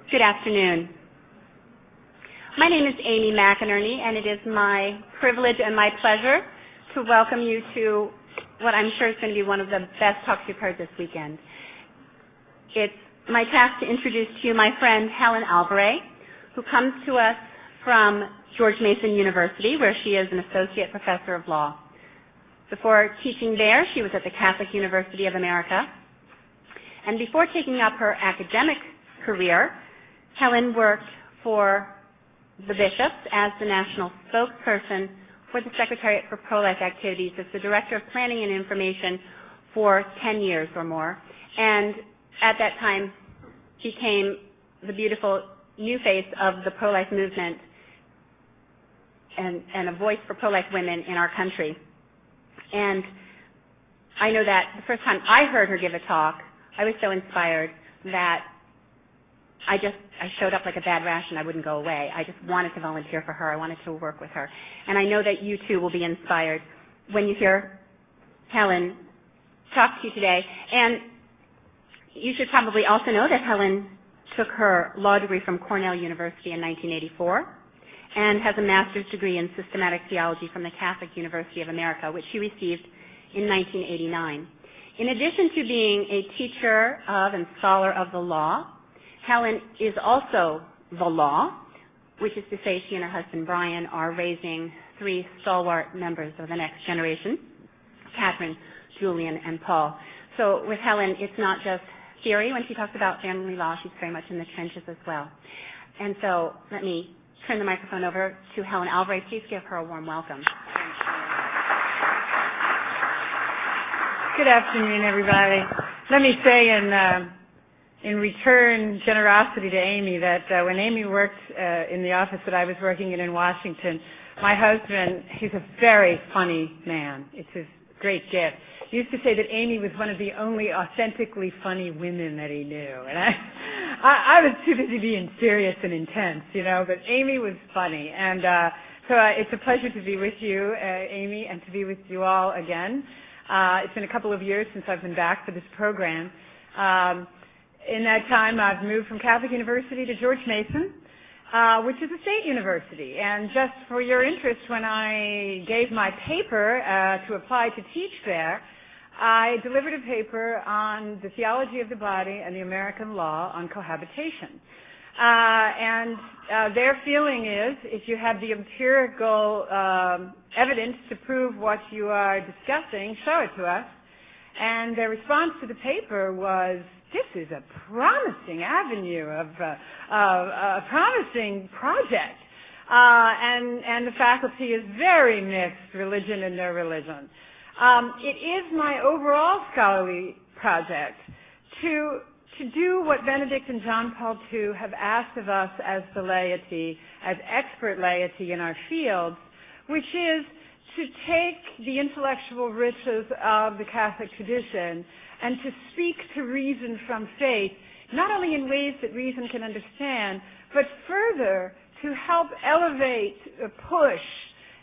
Good afternoon. My name is Amy McInerney, and it is my privilege and my pleasure to welcome you to what I'm sure is going to be one of the best talks you've heard this weekend. It's my task to introduce to you my friend Helen Alvare, who comes to us from George Mason University, where she is an associate professor of law. Before teaching there, she was at the Catholic University of America. And before taking up her academic career, Helen worked for the bishops as the national spokesperson for the Secretariat for Pro-Life Activities as the Director of Planning and Information for 10 years or more. And at that time became the beautiful new face of the pro-life movement and a voice for pro-life women in our country. And I know that the first time I heard her give a talk, I was so inspired that I showed up like a bad rash and I wouldn't go away. I just wanted to volunteer for her. I wanted to work with her. And I know that you too will be inspired when you hear Helen talk to you today. And you should probably also know that Helen took her law degree from Cornell University in 1984 and has a master's degree in systematic theology from the Catholic University of America, which she received in 1989. In addition to being a teacher of and scholar of the law, Helen is also the law, which is to say she and her husband Brian are raising 3 stalwart members of the next generation, Catherine, Julian, and Paul. So with Helen, it's not just theory. When she talks about family law, she's very much in the trenches as well. And so let me turn the microphone over to Helen Alvare. Please give her a warm welcome. Good afternoon, everybody. Let me say in return generosity to Amy that when Amy worked in the office that I was working in Washington, my husband, he's a very funny man. It's his great gift. He used to say that Amy was one of the only authentically funny women that he knew. And I was too busy being serious and intense, you know, but Amy was funny. And so it's a pleasure to be with you, Amy, and to be with you all again. It's been a couple of years since I've been back for this program. In that time, I've moved from Catholic University to George Mason, which is a state university. And just for your interest, when I gave my paper to apply to teach there, I delivered a paper on the theology of the body and the American law on cohabitation. And their feeling is, if you have the empirical evidence to prove what you are discussing, show it to us. And their response to the paper was, this is a promising avenue of a promising project. And the faculty is very mixed, religion and no religion. It is my overall scholarly project to do what Benedict and John Paul II have asked of us as the laity, as expert laity in our fields, which is to take the intellectual riches of the Catholic tradition and to speak to reason from faith, not only in ways that reason can understand, but further to help elevate, push,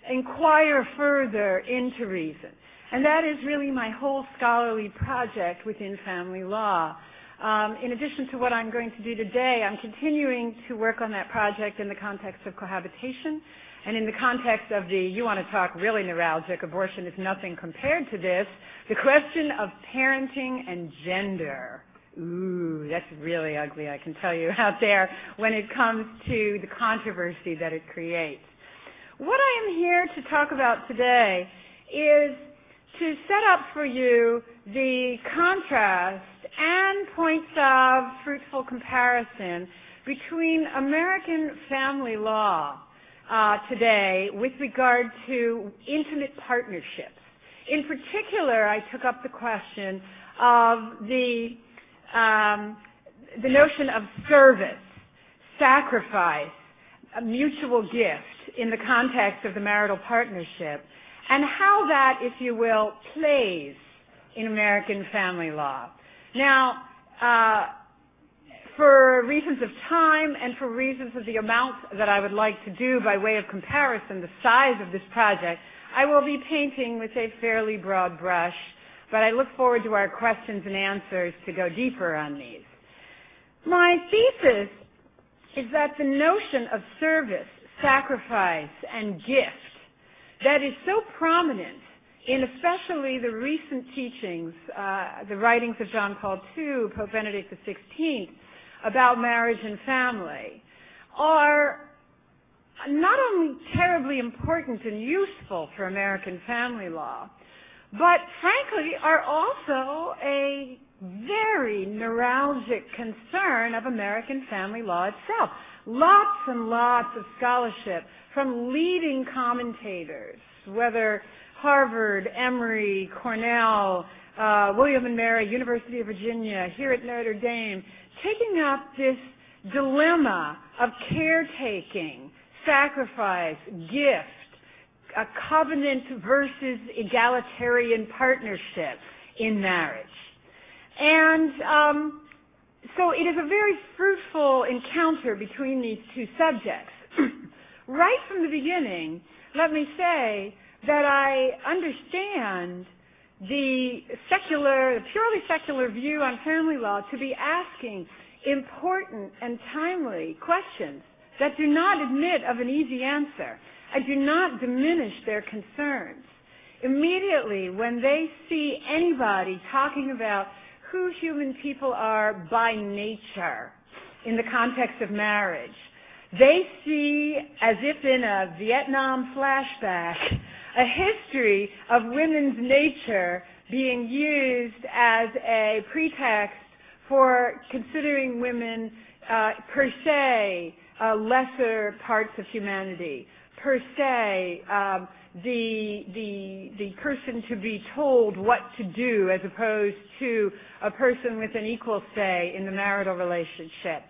inquire further into reason. And that is really my whole scholarly project within family law. In addition to what I'm going to do today, I'm continuing to work on that project in the context of cohabitation and in the context of you want to talk really neuralgic, abortion is nothing compared to this, the question of parenting and gender. Ooh, that's really ugly, I can tell you, out there when it comes to the controversy that it creates. What I am here to talk about today is to set up for you the contrast and points of fruitful comparison between American family law today with regard to intimate partnerships. In particular, I took up the question of the notion of service, sacrifice, a mutual gift in the context of the marital partnership, and how that, if you will, plays in American family law. Now, for reasons of time and for reasons of the amount that I would like to do by way of comparison, the size of this project, I will be painting with a fairly broad brush, but I look forward to our questions and answers to go deeper on these. My thesis is that the notion of service, sacrifice, and gift that is so prominent in especially the recent teachings, the writings of John Paul II, Pope Benedict XVI, about marriage and family, are not only terribly important and useful for American family law, but frankly are also a very neuralgic concern of American family law itself. Lots and lots of scholarship from leading commentators, whether Harvard, Emory, Cornell, William and Mary, University of Virginia, here at Notre Dame, taking up this dilemma of caretaking, sacrifice, gift, a covenant versus egalitarian partnership in marriage. And so it is a very fruitful encounter between these two subjects. Right from the beginning, let me say that I understand the purely secular view on family law to be asking important and timely questions that do not admit of an easy answer. I do not diminish their concerns. Immediately, when they see anybody talking about who human people are by nature in the context of marriage, they see, as if in a Vietnam flashback, a history of women's nature being used as a pretext for considering women per se lesser parts of humanity, per se the person to be told what to do as opposed to a person with an equal say in the marital relationship.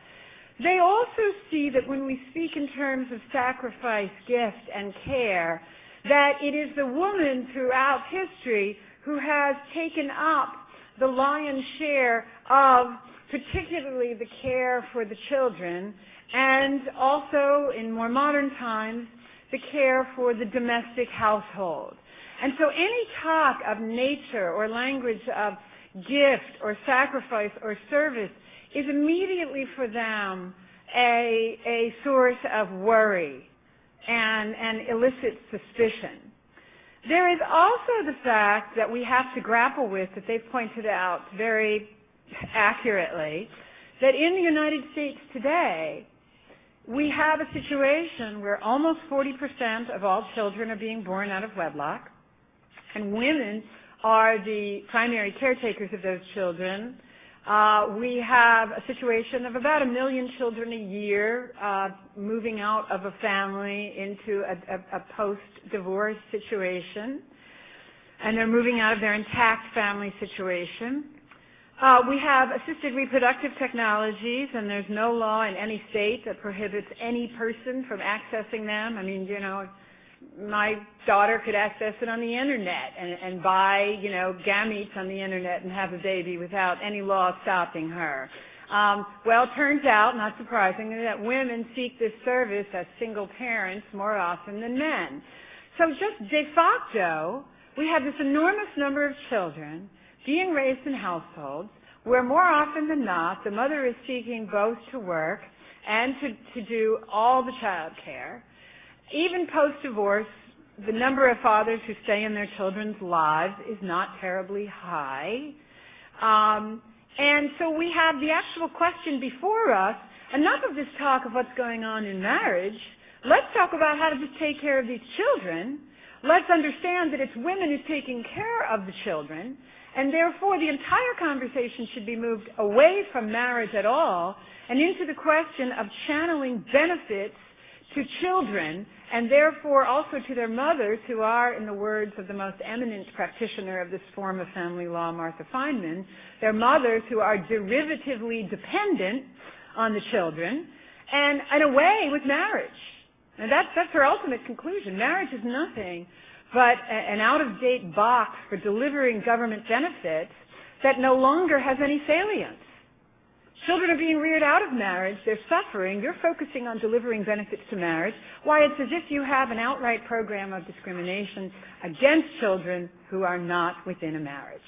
They also see that when we speak in terms of sacrifice, gift, and care, that it is the woman throughout history who has taken up the lion's share of particularly the care for the children, and also in more modern times, the care for the domestic household. And so any talk of nature or language of gift or sacrifice or service is immediately for them a source of worry and elicits suspicion. There is also the fact that we have to grapple with, that they've pointed out very accurately, that in the United States today, we have a situation where almost 40% of all children are being born out of wedlock, and women are the primary caretakers of those children. We have a situation of about 1 million children a year moving out of a family into a post-divorce situation, and they're moving out of their intact family situation. We have assisted reproductive technologies, and there's no law in any state that prohibits any person from accessing them. I mean, you know, my daughter could access it on the internet and buy, you know, gametes on the internet and have a baby without any law stopping her. Well, it turns out, not surprisingly, that women seek this service as single parents more often than men. So just de facto, we have this enormous number of children being raised in households where more often than not the mother is seeking both to work and to do all the child care. Even post-divorce, the number of fathers who stay in their children's lives is not terribly high. And so we have the actual question before us, enough of this talk of what's going on in marriage. Let's talk about how to just take care of these children. Let's understand that it's women who's taking care of the children, and therefore the entire conversation should be moved away from marriage at all and into the question of channeling benefits to children, and therefore also to their mothers, who are, in the words of the most eminent practitioner of this form of family law, Martha Feynman, their mothers who are derivatively dependent on the children, and in a way with marriage. And that's her ultimate conclusion. Marriage is nothing but an out-of-date box for delivering government benefits that no longer has any salience. Children are being reared out of marriage. They're suffering. You're focusing on delivering benefits to marriage. Why, it's as if you have an outright program of discrimination against children who are not within a marriage.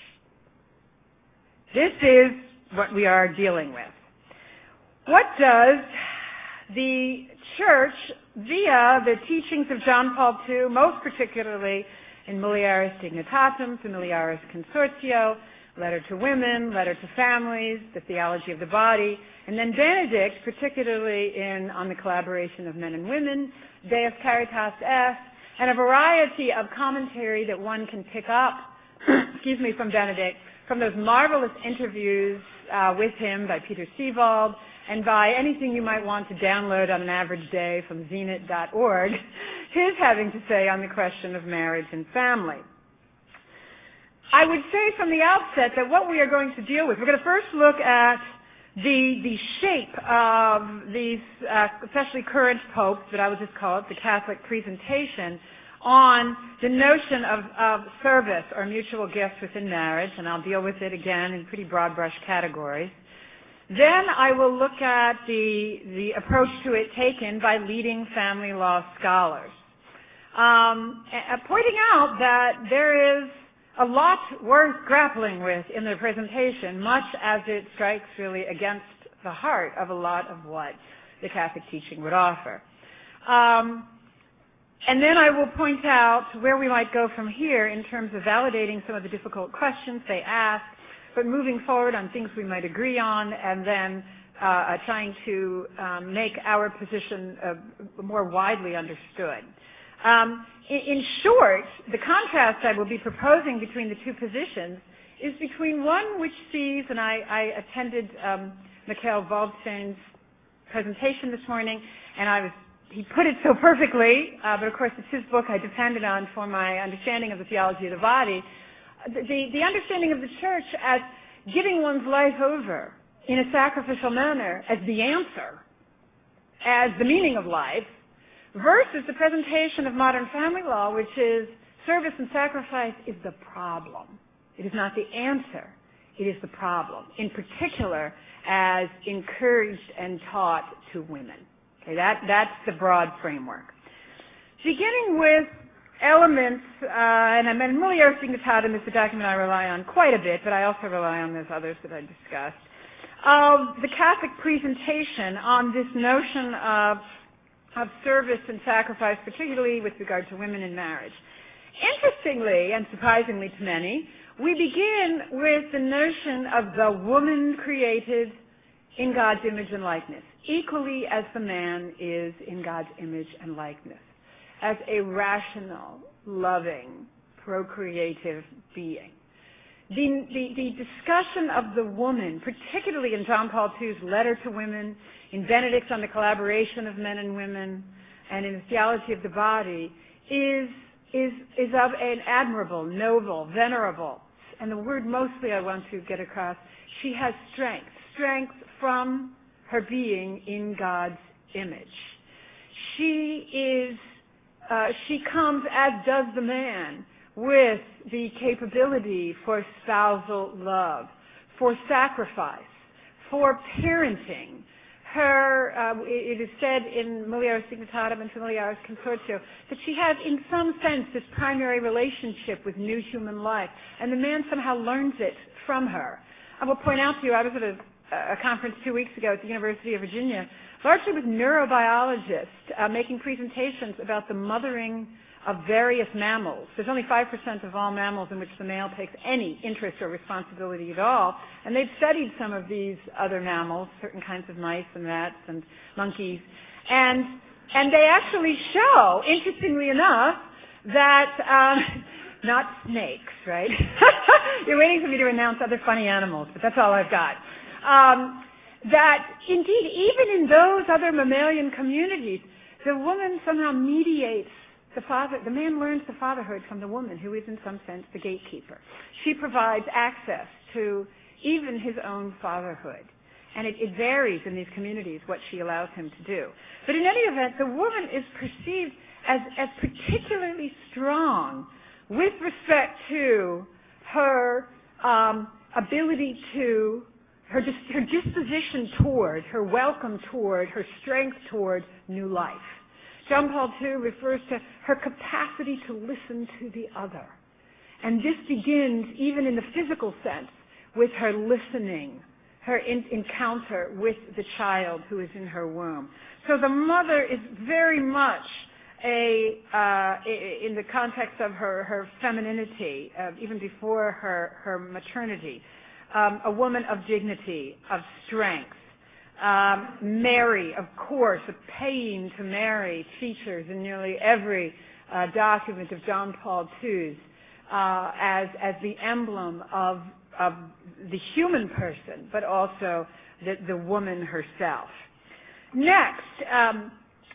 This is what we are dealing with. What does the church, via the teachings of John Paul II, most particularly in Mulieris Dignitatem, Familiaris Consortio, Letter to Women, Letter to Families, the Theology of the Body, and then Benedict, particularly on the collaboration of men and women, Deus Caritas Est, and a variety of commentary that one can pick up, excuse me, from Benedict, from those marvelous interviews with him by Peter Seewald, and by anything you might want to download on an average day from zenit.org, his having to say on the question of marriage and family. I would say from the outset that what we are going to deal with, we're going to first look at the shape of these, especially current popes, but I would just call it the Catholic presentation, on the notion of service or mutual gifts within marriage, and I'll deal with it again in pretty broad brush categories. Then I will look at the approach to it taken by leading family law scholars, pointing out that there is a lot worth grappling with in the presentation, much as it strikes really against the heart of a lot of what the Catholic teaching would offer. And then I will point out where we might go from here in terms of validating some of the difficult questions they ask, but moving forward on things we might agree on, and then trying to make our position more widely understood. In short, the contrast I will be proposing between the two positions is between one which sees, and I attended Mikhail Waldstein's presentation this morning, and he put it so perfectly, but of course it's his book I depended on for my understanding of the theology of the body, the understanding of the church as giving one's life over in a sacrificial manner as the answer, as the meaning of life, versus the presentation of modern family law, which is service and sacrifice is the problem. It is not the answer. It is the problem, in particular as encouraged and taught to women. Okay, that's the broad framework. Beginning with elements, and Mulieris Dignitatem is the document I rely on quite a bit, but I also rely on those others that I discussed, of the Catholic presentation on this notion of service and sacrifice, particularly with regard to women in marriage. Interestingly, and surprisingly to many, we begin with the notion of the woman created in God's image and likeness, equally as the man is in God's image and likeness, as a rational, loving, procreative being. The discussion of the woman, particularly in John Paul II's Letter to Women, in Benedict's on the collaboration of men and women, and in the Theology of the Body, is of an admirable, noble, venerable, and the word mostly I want to get across, she has strength from her being in God's image. She comes, as does the man, with the capability for spousal love, for sacrifice, for parenting. It is said in Mulieris Dignitatem and Familiaris Consortio that she has, in some sense, this primary relationship with new human life, and the man somehow learns it from her. I will point out to you, I was at a conference 2 weeks ago at the University of Virginia, largely with neurobiologists making presentations about the mothering of various mammals. There's only 5% of all mammals in which the male takes any interest or responsibility at all, and they've studied some of these other mammals, certain kinds of mice and rats and monkeys, and they actually show, interestingly enough, that not snakes, right? You're waiting for me to announce other funny animals, but that's all I've got. That indeed, even in those other mammalian communities, the woman somehow mediates the man learns the fatherhood from the woman, who is in some sense the gatekeeper. She provides access to even his own fatherhood. And it varies in these communities what she allows him to do. But in any event, the woman is perceived as particularly strong with respect to her ability to, her disposition toward, her welcome toward, her strength toward new life. John Paul II refers to her capacity to listen to the other. And this begins, even in the physical sense, with her listening, her encounter with the child who is in her womb. So the mother is very much in the context of her femininity, even before her maternity, a woman of dignity, of strength. Mary, of course, a pain to Mary features in nearly every document of John Paul II's as the emblem of the human person, but also the woman herself. Next,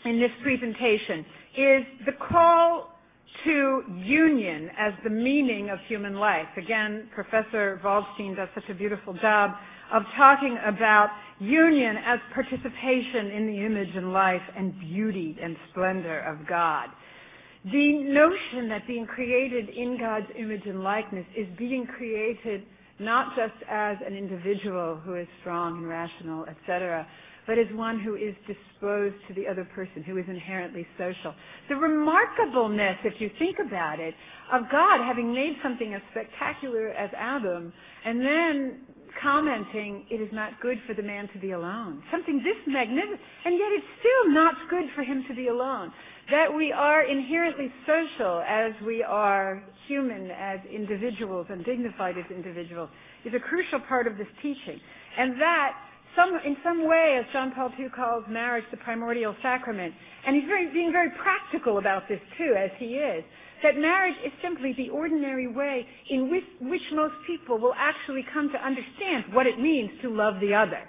in this presentation, is the call to union as the meaning of human life. Again, Professor Waldstein does such a beautiful job of talking about union as participation in the image and life and beauty and splendor of God. The notion that being created in God's image and likeness is being created not just as an individual who is strong and rational, etc., but as one who is disposed to the other person, who is inherently social. The remarkableness, if you think about it, of God having made something as spectacular as Adam, and then commenting, it is not good for the man to be alone. Something this magnificent, and yet it's still not good for him to be alone. That we are inherently social as we are human, as individuals, and dignified as individuals, is a crucial part of this teaching. And that in some way, as John Paul II calls marriage the primordial sacrament, and he's being very practical about this too, as he is, that marriage is simply the ordinary way in which most people will actually come to understand what it means to love the other.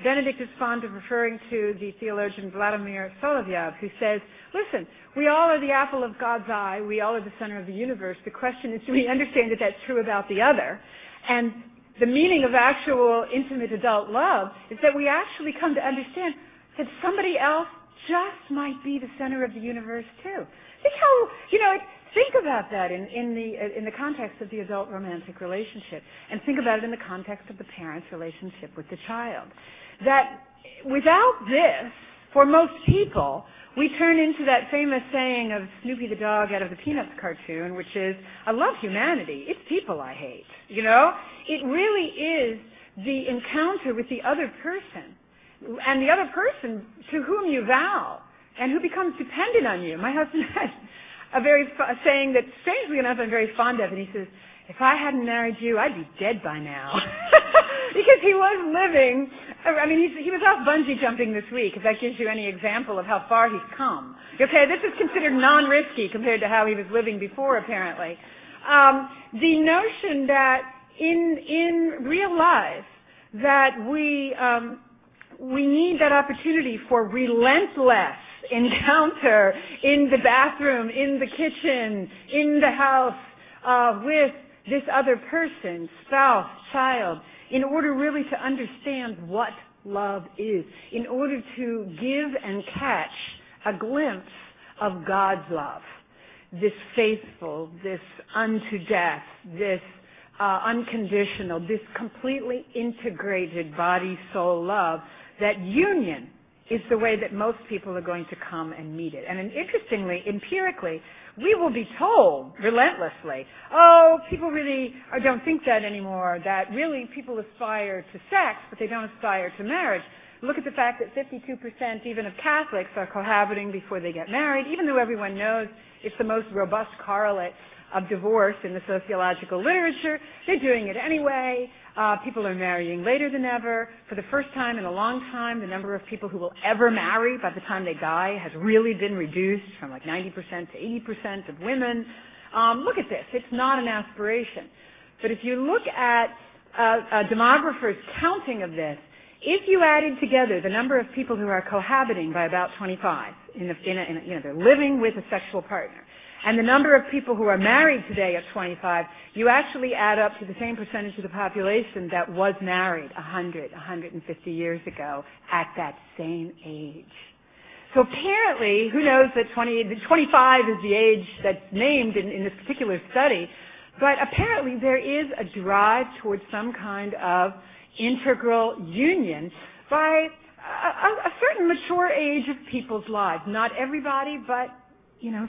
Benedict is fond of referring to the theologian Vladimir Solovyov, who says, listen, we all are the apple of God's eye, we all are the center of the universe. The question is, do we understand that that's true about the other? And the meaning of actual intimate adult love is that we actually come to understand that somebody else just might be the center of the universe too. Think how, think about that in the context of the adult romantic relationship, and think about it in the context of the parent's relationship with the child. That without this, for most people, we turn into that famous saying of Snoopy the dog out of the Peanuts cartoon, which is, I love humanity, it's people I hate. It really is the encounter with the other person, and the other person to whom you vow, and who becomes dependent on you. My husband has a saying that, strangely enough, I'm very fond of, and he says, if I hadn't married you, I'd be dead by now. Because he was living, he was off bungee jumping this week, if that gives you any example of how far he's come. Okay, this is considered non-risky compared to how he was living before, apparently. The notion that in real life, that we need that opportunity for relentless encounter in the bathroom, in the kitchen, in the house, with this other person, spouse, child, in order really to understand what love is, in order to give and catch a glimpse of God's love, this faithful, this unto death, this unconditional, this completely integrated body-soul love, that union is the way that most people are going to come and meet it. And interestingly, empirically, we will be told relentlessly, oh, people really don't think that anymore, that really people aspire to sex, but they don't aspire to marriage. Look at the fact that 52% even of Catholics are cohabiting before they get married, even though everyone knows it's the most robust correlate of divorce in the sociological literature. They're doing it anyway. People are marrying later than ever. For the first time in a long time, the number of people who will ever marry by the time they die has really been reduced from like 90% to 80% of women. Look at this. It's not an aspiration. But if you look at demographers' counting of this, if you added together the number of people who are cohabiting by about 25, they're living with a sexual partner, and the number of people who are married today at 25, you actually add up to the same percentage of the population that was married 100, 150 years ago at that same age. So apparently, who knows that 25 is the age that's named in this particular study, but apparently there is a drive towards some kind of integral union by a certain mature age of people's lives. Not everybody, but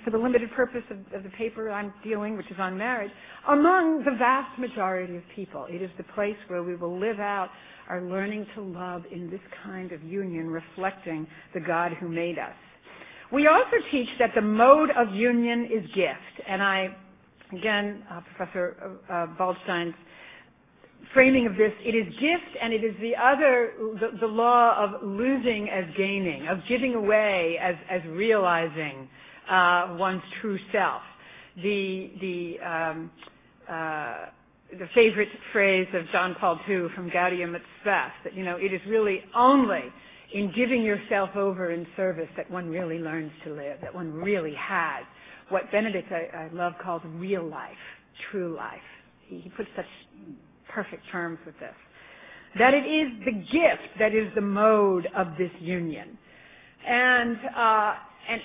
for the limited purpose of the paper I'm dealing, which is on marriage, among the vast majority of people. It is the place where we will live out our learning to love in this kind of union, reflecting the God who made us. We also teach that the mode of union is gift. And Professor Baldstein's framing of this, it is gift, and it is the law of losing as gaining, of giving away as realizing one's true self. The favorite phrase of John Paul II from Gaudium et Spes, that it is really only in giving yourself over in service that one really learns to live, that one really has what Benedict, I love, calls real life, true life. He puts such perfect terms with this. That it is the gift that is the mode of this union. And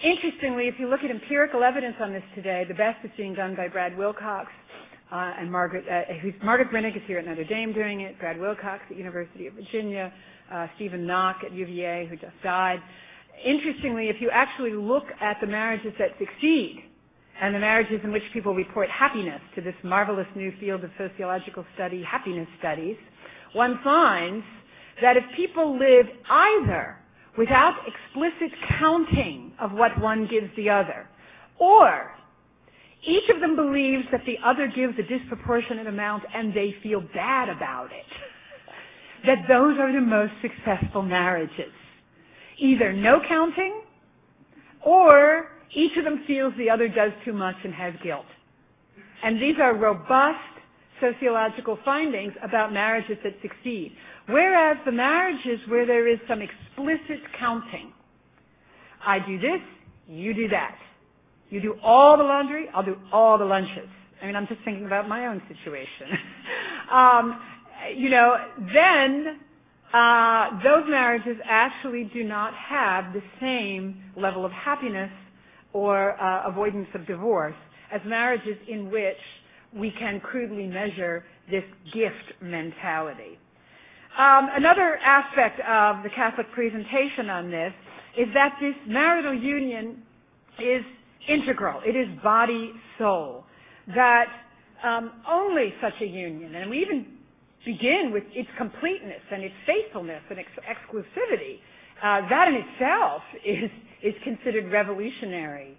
interestingly, if you look at empirical evidence on this today, the best is being done by Brad Wilcox and Margaret Brennick is here at Notre Dame doing it, Brad Wilcox at University of Virginia, Stephen Knock at UVA, who just died. Interestingly, if you actually look at the marriages that succeed and the marriages in which people report happiness to this marvelous new field of sociological study, happiness studies, one finds that if people live either without explicit counting of what one gives the other, or each of them believes that the other gives a disproportionate amount and they feel bad about it, that those are the most successful marriages. Either no counting, or each of them feels the other does too much and has guilt. And these are robust sociological findings about marriages that succeed. Whereas the marriages where there is some explicit counting, I do this, you do that. You do all the laundry, I'll do all the lunches. I mean, I'm just thinking about my own situation. Then those marriages actually do not have the same level of happiness or avoidance of divorce as marriages in which we can crudely measure this gift mentality. Another aspect of the Catholic presentation on this is that this marital union is integral. It is body-soul. That only such a union, and we even begin with its completeness and its faithfulness and exclusivity, that in itself is considered revolutionary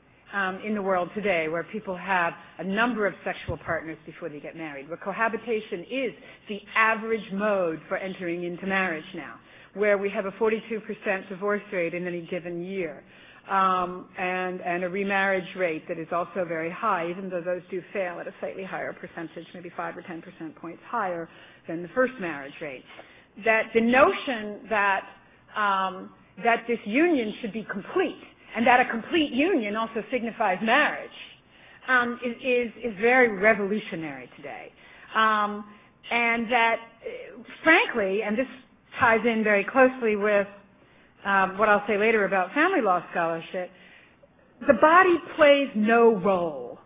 in the world today, where people have a number of sexual partners before they get married, where cohabitation is the average mode for entering into marriage now, where we have a 42% divorce rate in any given year, and a remarriage rate that is also very high, even though those do fail at a slightly higher percentage, maybe 5 or 10% points higher than the first marriage rate. That the notion that this union should be complete, and that a complete union also signifies marriage, is very revolutionary today. And that, frankly, and this ties in very closely with what I'll say later about family law scholarship, the body plays no role.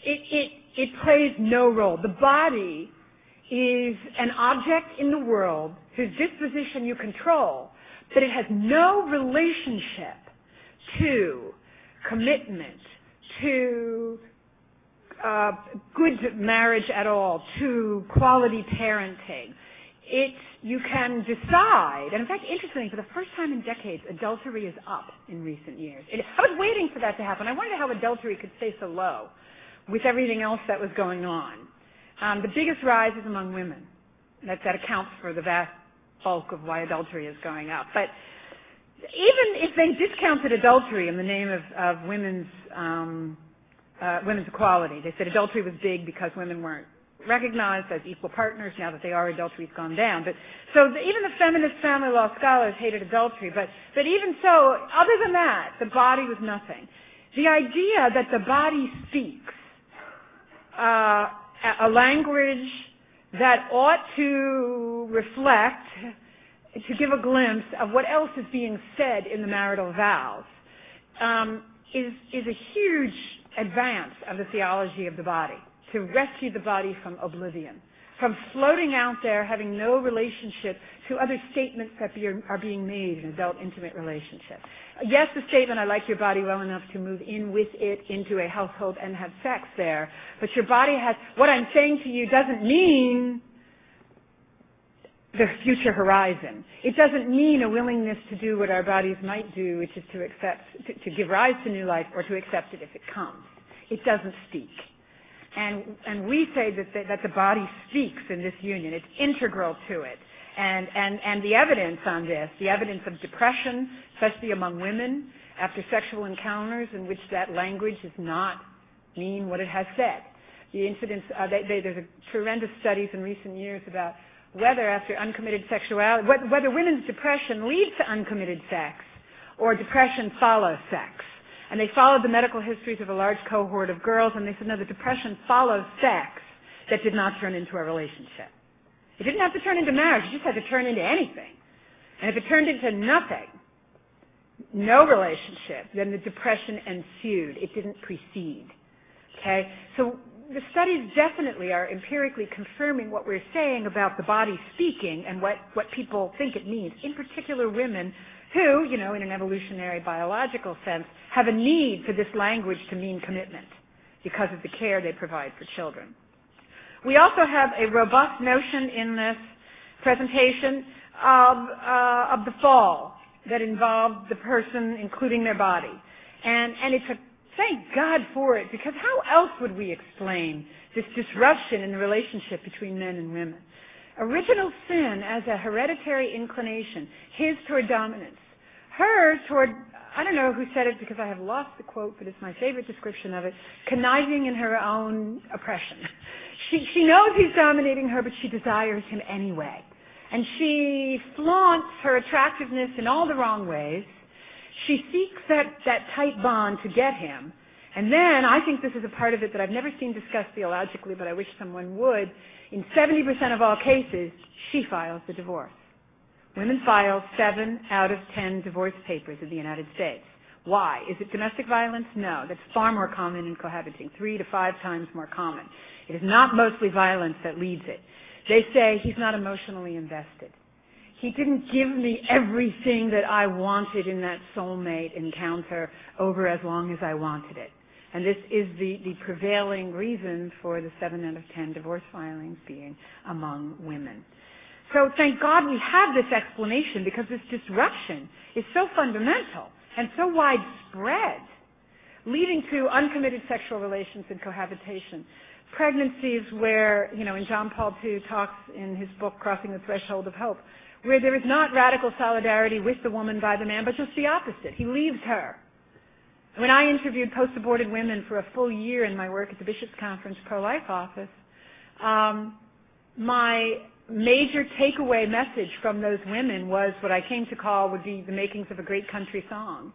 It plays no role. The body is an object in the world whose disposition you control, but it has no relationship to commitment, to good marriage at all, to quality parenting. You can decide, and in fact, interestingly, for the first time in decades, adultery is up in recent years. I was waiting for that to happen. I wondered how adultery could stay so low with everything else that was going on. The biggest rise is among women. That accounts for the vast bulk of why adultery is going up. But even if they discounted adultery in the name of women's equality, they said adultery was big because women weren't recognized as equal partners. Now that they are, adultery's gone down. But even the feminist family law scholars hated adultery. But even so, other than that, the body was nothing. The idea that the body speaks a language that ought to reflect, to give a glimpse of what else is being said in the marital vows, is a huge advance of the theology of the body, to rescue the body from oblivion, from floating out there, having no relationship to other statements that are being made in adult intimate relationships. Yes, the statement, I like your body well enough to move in with it into a household and have sex there, but your body has, what I'm saying to you doesn't mean the future horizon. It doesn't mean a willingness to do what our bodies might do, which is to accept, to give rise to new life or to accept it if it comes. It doesn't speak. And we say that the body speaks in this union. It's integral to it. And the evidence on this, the evidence of depression, especially among women, after sexual encounters in which that language does not mean what it has said. The incidence, there's a tremendous studies in recent years about whether after uncommitted sexuality, whether women's depression leads to uncommitted sex or depression follows sex. And they followed the medical histories of a large cohort of girls, and they said, no, the depression follows sex that did not turn into a relationship. It didn't have to turn into marriage. It just had to turn into anything. And if it turned into nothing, no relationship, then the depression ensued. It didn't precede. Okay? So the studies definitely are empirically confirming what we're saying about the body speaking and what people think it means, in particular women who, in an evolutionary biological sense, have a need for this language to mean commitment because of the care they provide for children. We also have a robust notion in this presentation of the fall that involved the person including their body. And it's a thank God for it, because how else would we explain this disruption in the relationship between men and women? Original sin as a hereditary inclination, his toward dominance, hers toward, I don't know who said it because I have lost the quote, but it's my favorite description of it, conniving in her own oppression. She knows he's dominating her, but she desires him anyway. And she flaunts her attractiveness in all the wrong ways. She seeks that tight bond to get him. And then, I think this is a part of it that I've never seen discussed theologically, but I wish someone would. In 70% of all cases, she files the divorce. Women file 7 out of 10 divorce papers in the United States. Why? Is it domestic violence? No. That's far more common in cohabiting, 3 to 5 times more common. It is not mostly violence that leads it. They say, he's not emotionally invested. He didn't give me everything that I wanted in that soulmate encounter over as long as I wanted it. And this is the prevailing reason for the 7 out of 10 divorce filings being among women. So thank God we have this explanation, because this disruption is so fundamental and so widespread, leading to uncommitted sexual relations and cohabitation. Pregnancies where, and John Paul II talks in his book, Crossing the Threshold of Hope, where there is not radical solidarity with the woman by the man, but just the opposite. He leaves her. When I interviewed post-aborted women for a full year in my work at the Bishop's Conference Pro-Life Office, my major takeaway message from those women was what I came to call would be the makings of a great country song,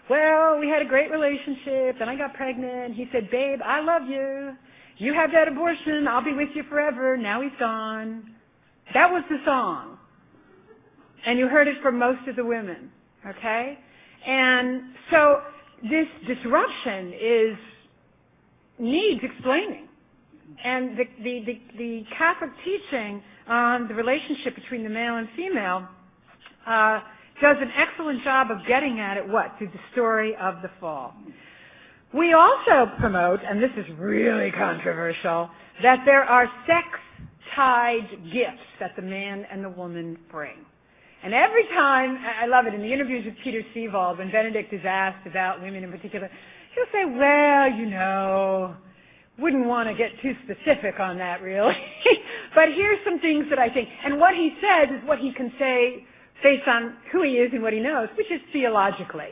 Well, we had a great relationship, then I got pregnant. He said, babe, I love you. You have that abortion. I'll be with you forever. Now he's gone. That was the song. And you heard it from most of the women, okay? And so this disruption needs explaining. And the Catholic teaching on the relationship between the male and female does an excellent job of getting at it, through the story of the fall. We also promote, and this is really controversial, that there are sex-tied gifts that the man and the woman bring. And every time, I love it, in the interviews with Peter Seewald, when Benedict is asked about women in particular, he'll say, well, wouldn't want to get too specific on that, really. But here's some things that I think, and what he says is what he can say based on who he is and what he knows, which is theologically.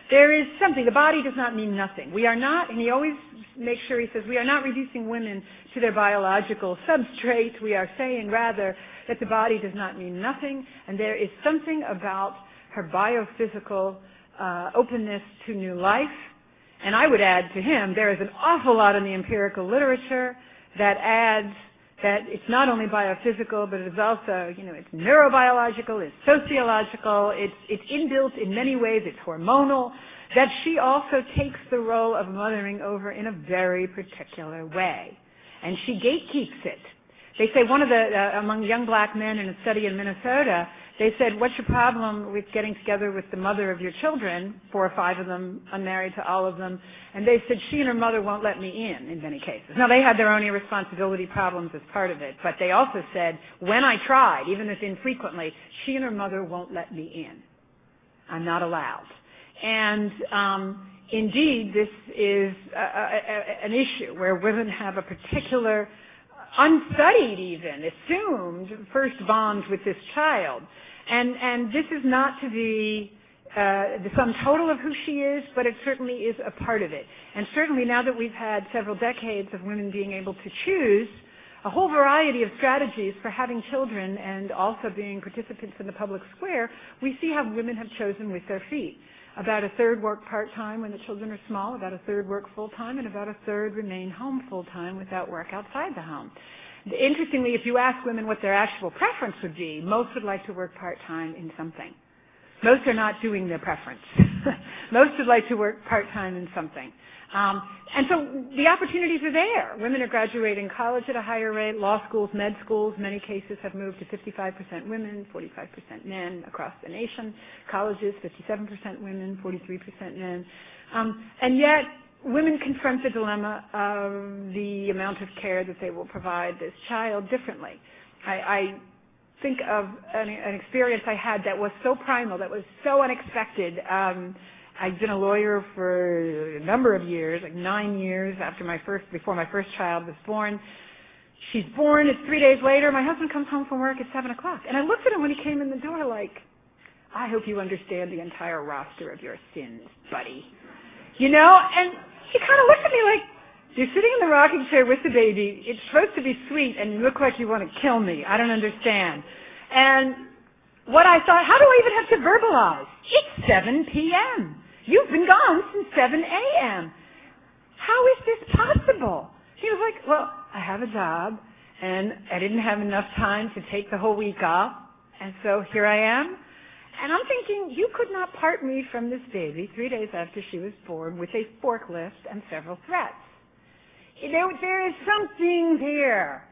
There is something, the body does not mean nothing. We are not, and he always makes sure he says, we are not reducing women to their biological substrate. We are saying rather that the body does not mean nothing, and there is something about her biophysical openness to new life. And I would add to him, there is an awful lot in the empirical literature that adds that it's not only biophysical, but it is also, it's neurobiological, it's sociological, it's inbuilt in many ways, it's hormonal, that she also takes the role of mothering over in a very particular way. And she gatekeeps it. They say one of the, among young black men in a study in Minnesota, they said, what's your problem with getting together with the mother of your children, 4 or 5 of them, unmarried to all of them? And they said, she and her mother won't let me in many cases. Now, they had their own irresponsibility problems as part of it, but they also said, when I tried, even if infrequently, she and her mother won't let me in. I'm not allowed. And indeed, this is an issue where women have a particular, unstudied even, assumed first bond with this child. And this is not to be the sum total of who she is, but it certainly is a part of it. And certainly now that we've had several decades of women being able to choose a whole variety of strategies for having children and also being participants in the public square, we see how women have chosen with their feet. About a third work part-time when the children are small, about a third work full-time, and about a third remain home full-time without work outside the home. Interestingly, if you ask women what their actual preference would be, most would like to work part-time in something. Most are not doing their preference. Most would like to work part-time in something. And so the opportunities are there. Women are graduating college at a higher rate. Law schools, med schools, many cases have moved to 55% women, 45% men across the nation. Colleges, 57% women, 43% men. And yet, women confront the dilemma of the amount of care that they will provide this child differently. I think of an experience I had that was so primal, that was so unexpected. I'd been a lawyer for a number of years, like 9 years before my first child was born. She's born, it's 3 days later, my husband comes home from work at 7 o'clock. And I looked at him when he came in the door like, I hope you understand the entire roster of your sins, buddy. You know, and he kind of looked at me like, you're sitting in the rocking chair with the baby, it's supposed to be sweet, and you look like you want to kill me. I don't understand. And what I thought, how do I even have to verbalize? It's 7 p.m. You've been gone since 7 a.m. How is this possible? He was like, well, I have a job, and I didn't have enough time to take the whole week off, and so here I am. And I'm thinking, you could not part me from this baby 3 days after she was born with a forklift and several threats. There is something there.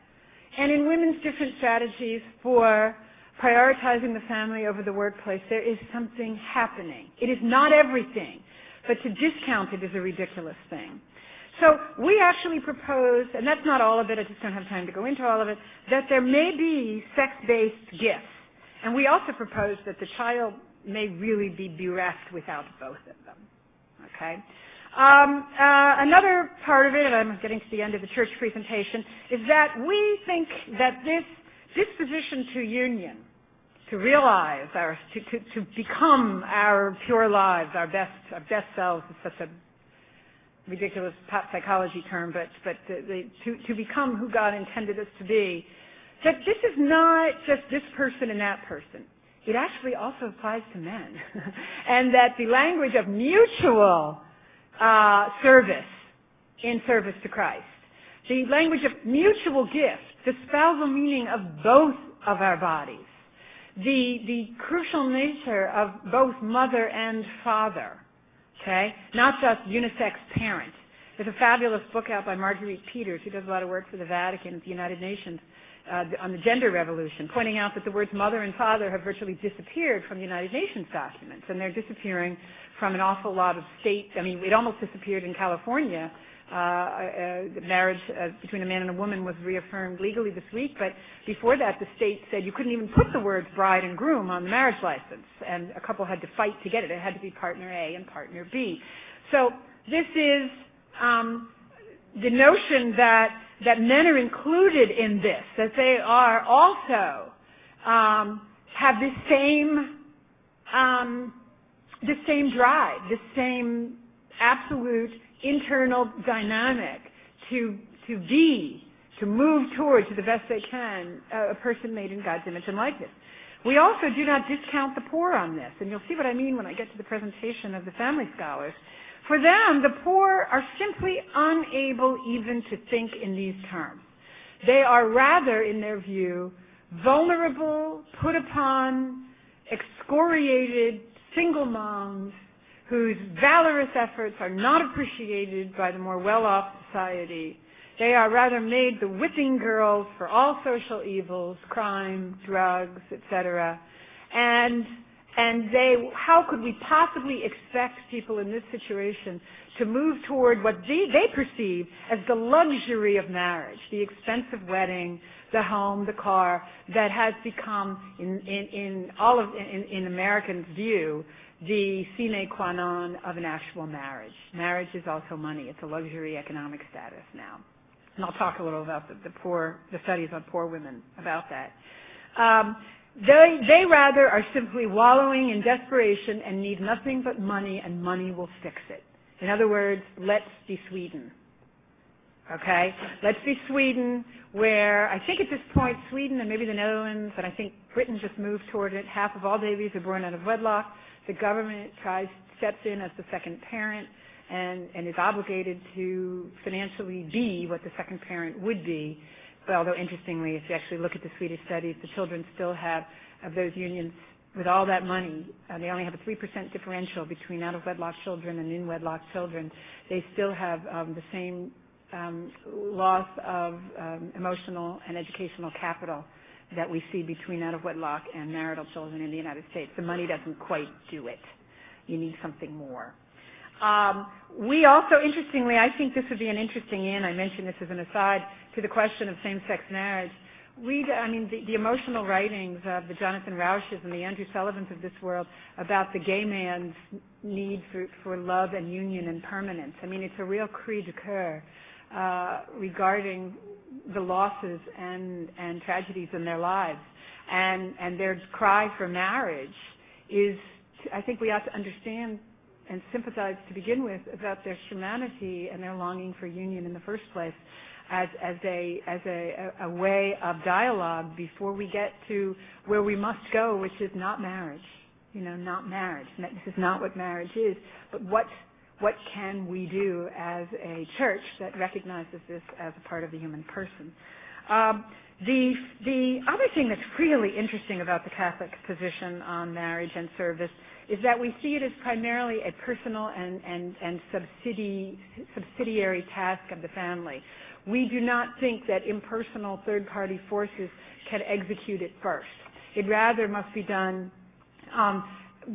And in women's different strategies for prioritizing the family over the workplace, there is something happening. It is not everything, but to discount it is a ridiculous thing. So we actually propose, and that's not all of it, I just don't have time to go into all of it, that there may be sex-based gifts. And we also propose that the child may really be bereft without both of them. Okay? Another part of it, and I'm getting to the end of the church presentation, is that we think that this disposition to union, to realize to become our pure lives, our best selves is such a ridiculous pop psychology term, but to become who God intended us to be, that this is not just this person and that person. It actually also applies to men. And that the language of mutual service in service to Christ, the language of mutual gift, the spousal meaning of both of our bodies, the crucial nature of both mother and father, okay, not just unisex parent. There's a fabulous book out by Marguerite Peters, who does a lot of work for the Vatican at the United Nations, on the gender revolution, pointing out that the words mother and father have virtually disappeared from the United Nations documents, and they're disappearing from an awful lot of state. I mean, it almost disappeared in California. The marriage between a man and a woman was reaffirmed legally this week, but before that the state said you couldn't even put the words bride and groom on the marriage license, and a couple had to fight to get it. It had to be partner A and partner B. So this is the notion that men are included in this, that they are also have this same drive, this same absolute internal dynamic to move towards, to the best they can, a person made in God's image and likeness. We also do not discount the poor on this, and you'll see what I mean when I get to the presentation of the family scholars. For them, the poor are simply unable even to think in these terms. They are rather, in their view, vulnerable, put upon, excoriated single moms whose valorous efforts are not appreciated by the more well-off society, They are rather made the whipping girls for all social evils, crime, drugs, etc. And how could we possibly expect people in this situation to move toward what they perceive as the luxury of marriage, the expensive wedding, the home, the car, that has become, in Americans' view, the sine qua non of an actual marriage. Marriage is also money. It's a luxury economic status now. And I'll talk a little about the studies on poor women about that. They rather are simply wallowing in desperation and need nothing but money, and money will fix it. In other words, let's be Sweden. Okay? Let's be Sweden, where I think at this point Sweden and maybe the Netherlands, and I think Britain just moved toward it, half of all babies are born out of wedlock. The government steps in as the second parent and is obligated to financially be what the second parent would be. But although interestingly, if you actually look at the Swedish studies, the children still have, of those unions, with all that money, they only have a 3% differential between out-of-wedlock children and in-wedlock children. They still have the same loss of emotional and educational capital that we see between out-of-wedlock and marital children in the United States. The money doesn't quite do it. You need something more. We also, interestingly, I think this would be an interesting in, I mentioned this as an aside, to the question of same-sex marriage. The emotional writings of the Jonathan Roushes and the Andrew Sullivans of this world about the gay man's need for love and union and permanence. It's a real cri de coeur regarding the losses and tragedies in their lives. And their cry for marriage is, I think we ought to understand and sympathize to begin with about their humanity and their longing for union in the first place as a way of dialogue before we get to where we must go, which is not marriage. Not marriage. This is not what marriage is, but what can we do as a church that recognizes this as a part of the human person? The other thing that's really interesting about the Catholic position on marriage and service is that we see it as primarily a personal and subsidiary task of the family. We do not think that impersonal third-party forces can execute it first. It rather must be done,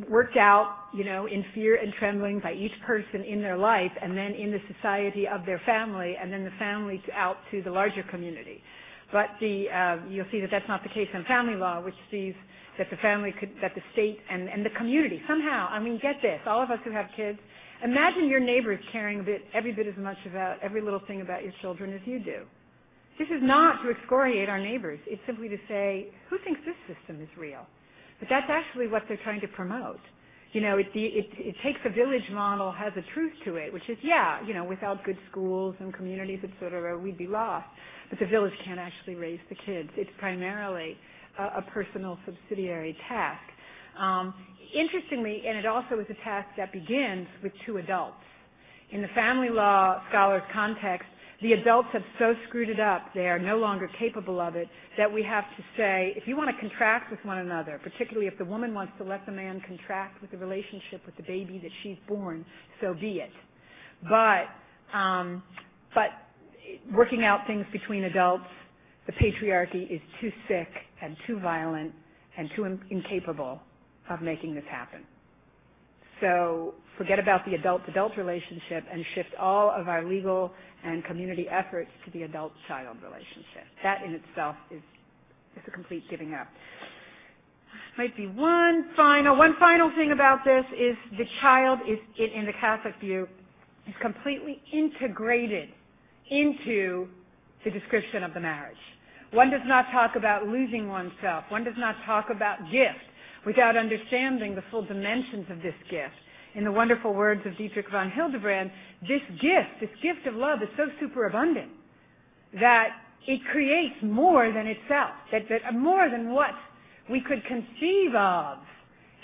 worked out, in fear and trembling by each person in their life, and then in the society of their family, and then the family out to the larger community. But you'll see that that's not the case in family law, which sees that that the state and the community somehow, get this, all of us who have kids, imagine your neighbors caring every bit as much about every little thing about your children as you do. This is not to excoriate our neighbors. It's simply to say, who thinks this system is real? But that's actually what they're trying to promote. It takes a village model, has a truth to it, which is, without good schools and communities, etc., we'd be lost. But the village can't actually raise the kids. It's primarily a personal subsidiary task. Interestingly, and it also is a task that begins with two adults. In the family law scholars' context, the adults have so screwed it up, they are no longer capable of it, that we have to say, if you want to contract with one another, particularly if the woman wants to let the man contract with the relationship with the baby that she's born, so be it. But working out things between adults, the patriarchy is too sick and too violent and too incapable of making this happen. So forget about the adult-adult relationship and shift all of our legal and community efforts to the adult-child relationship. That in itself is a complete giving up. Might be one final thing about this is the child is, in the Catholic view, is completely integrated into the description of the marriage. One does not talk about losing oneself. One does not talk about gift without understanding the full dimensions of this gift. In the wonderful words of Dietrich von Hildebrand, this gift of love is so superabundant that it creates more than itself, that more than what we could conceive of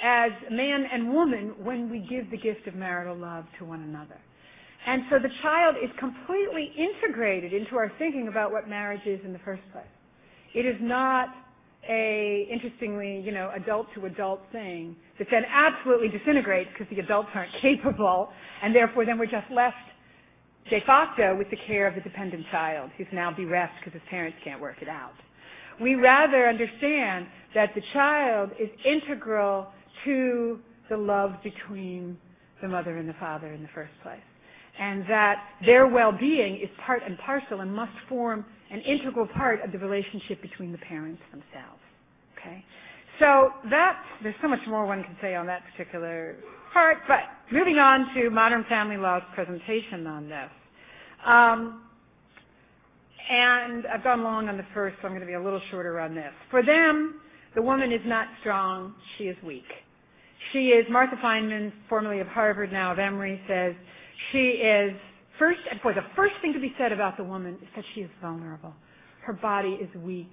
as man and woman when we give the gift of marital love to one another. And so the child is completely integrated into our thinking about what marriage is in the first place. It is not interestingly, adult-to-adult thing that then absolutely disintegrates because the adults aren't capable, and therefore then we're just left de facto with the care of the dependent child who's now bereft because his parents can't work it out. We rather understand that the child is integral to the love between the mother and the father in the first place, and that their well-being is part and parcel and must form an integral part of the relationship between the parents themselves. Okay? So there's so much more one can say on that particular part, but moving on to modern family law's presentation on this. And I've gone long on the first, so I'm going to be a little shorter on this. For them, the woman is not strong, she is weak. She is, Martha Feynman, formerly of Harvard, now of Emory, says, she is, the first thing to be said about the woman is that she is vulnerable. Her body is weak.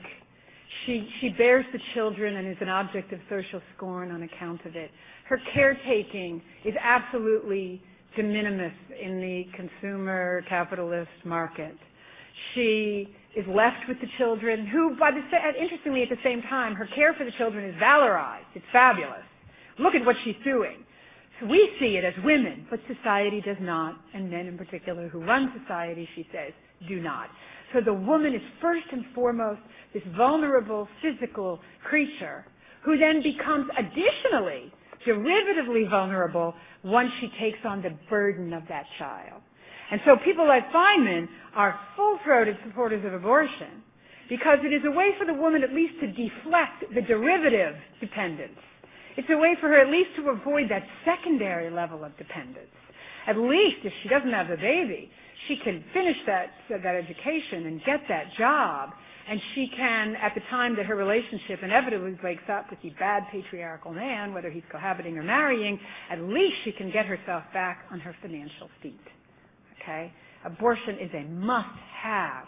She bears the children and is an object of social scorn on account of it. Her caretaking is absolutely de minimis in the consumer capitalist market. She is left with the children who, interestingly at the same time, her care for the children is valorized. It's fabulous. Look at what she's doing. So we see it as women, but society does not, and men in particular who run society, she says, do not. So the woman is first and foremost this vulnerable physical creature who then becomes additionally derivatively vulnerable once she takes on the burden of that child. And so people like Feynman are full-throated supporters of abortion because it is a way for the woman at least to deflect the derivative dependence. It's a way for her at least to avoid that secondary level of dependence. At least if she doesn't have the baby, she can finish that education and get that job, and she can, at the time that her relationship inevitably breaks up with the bad patriarchal man, whether he's cohabiting or marrying, at least she can get herself back on her financial feet. Okay? Abortion is a must-have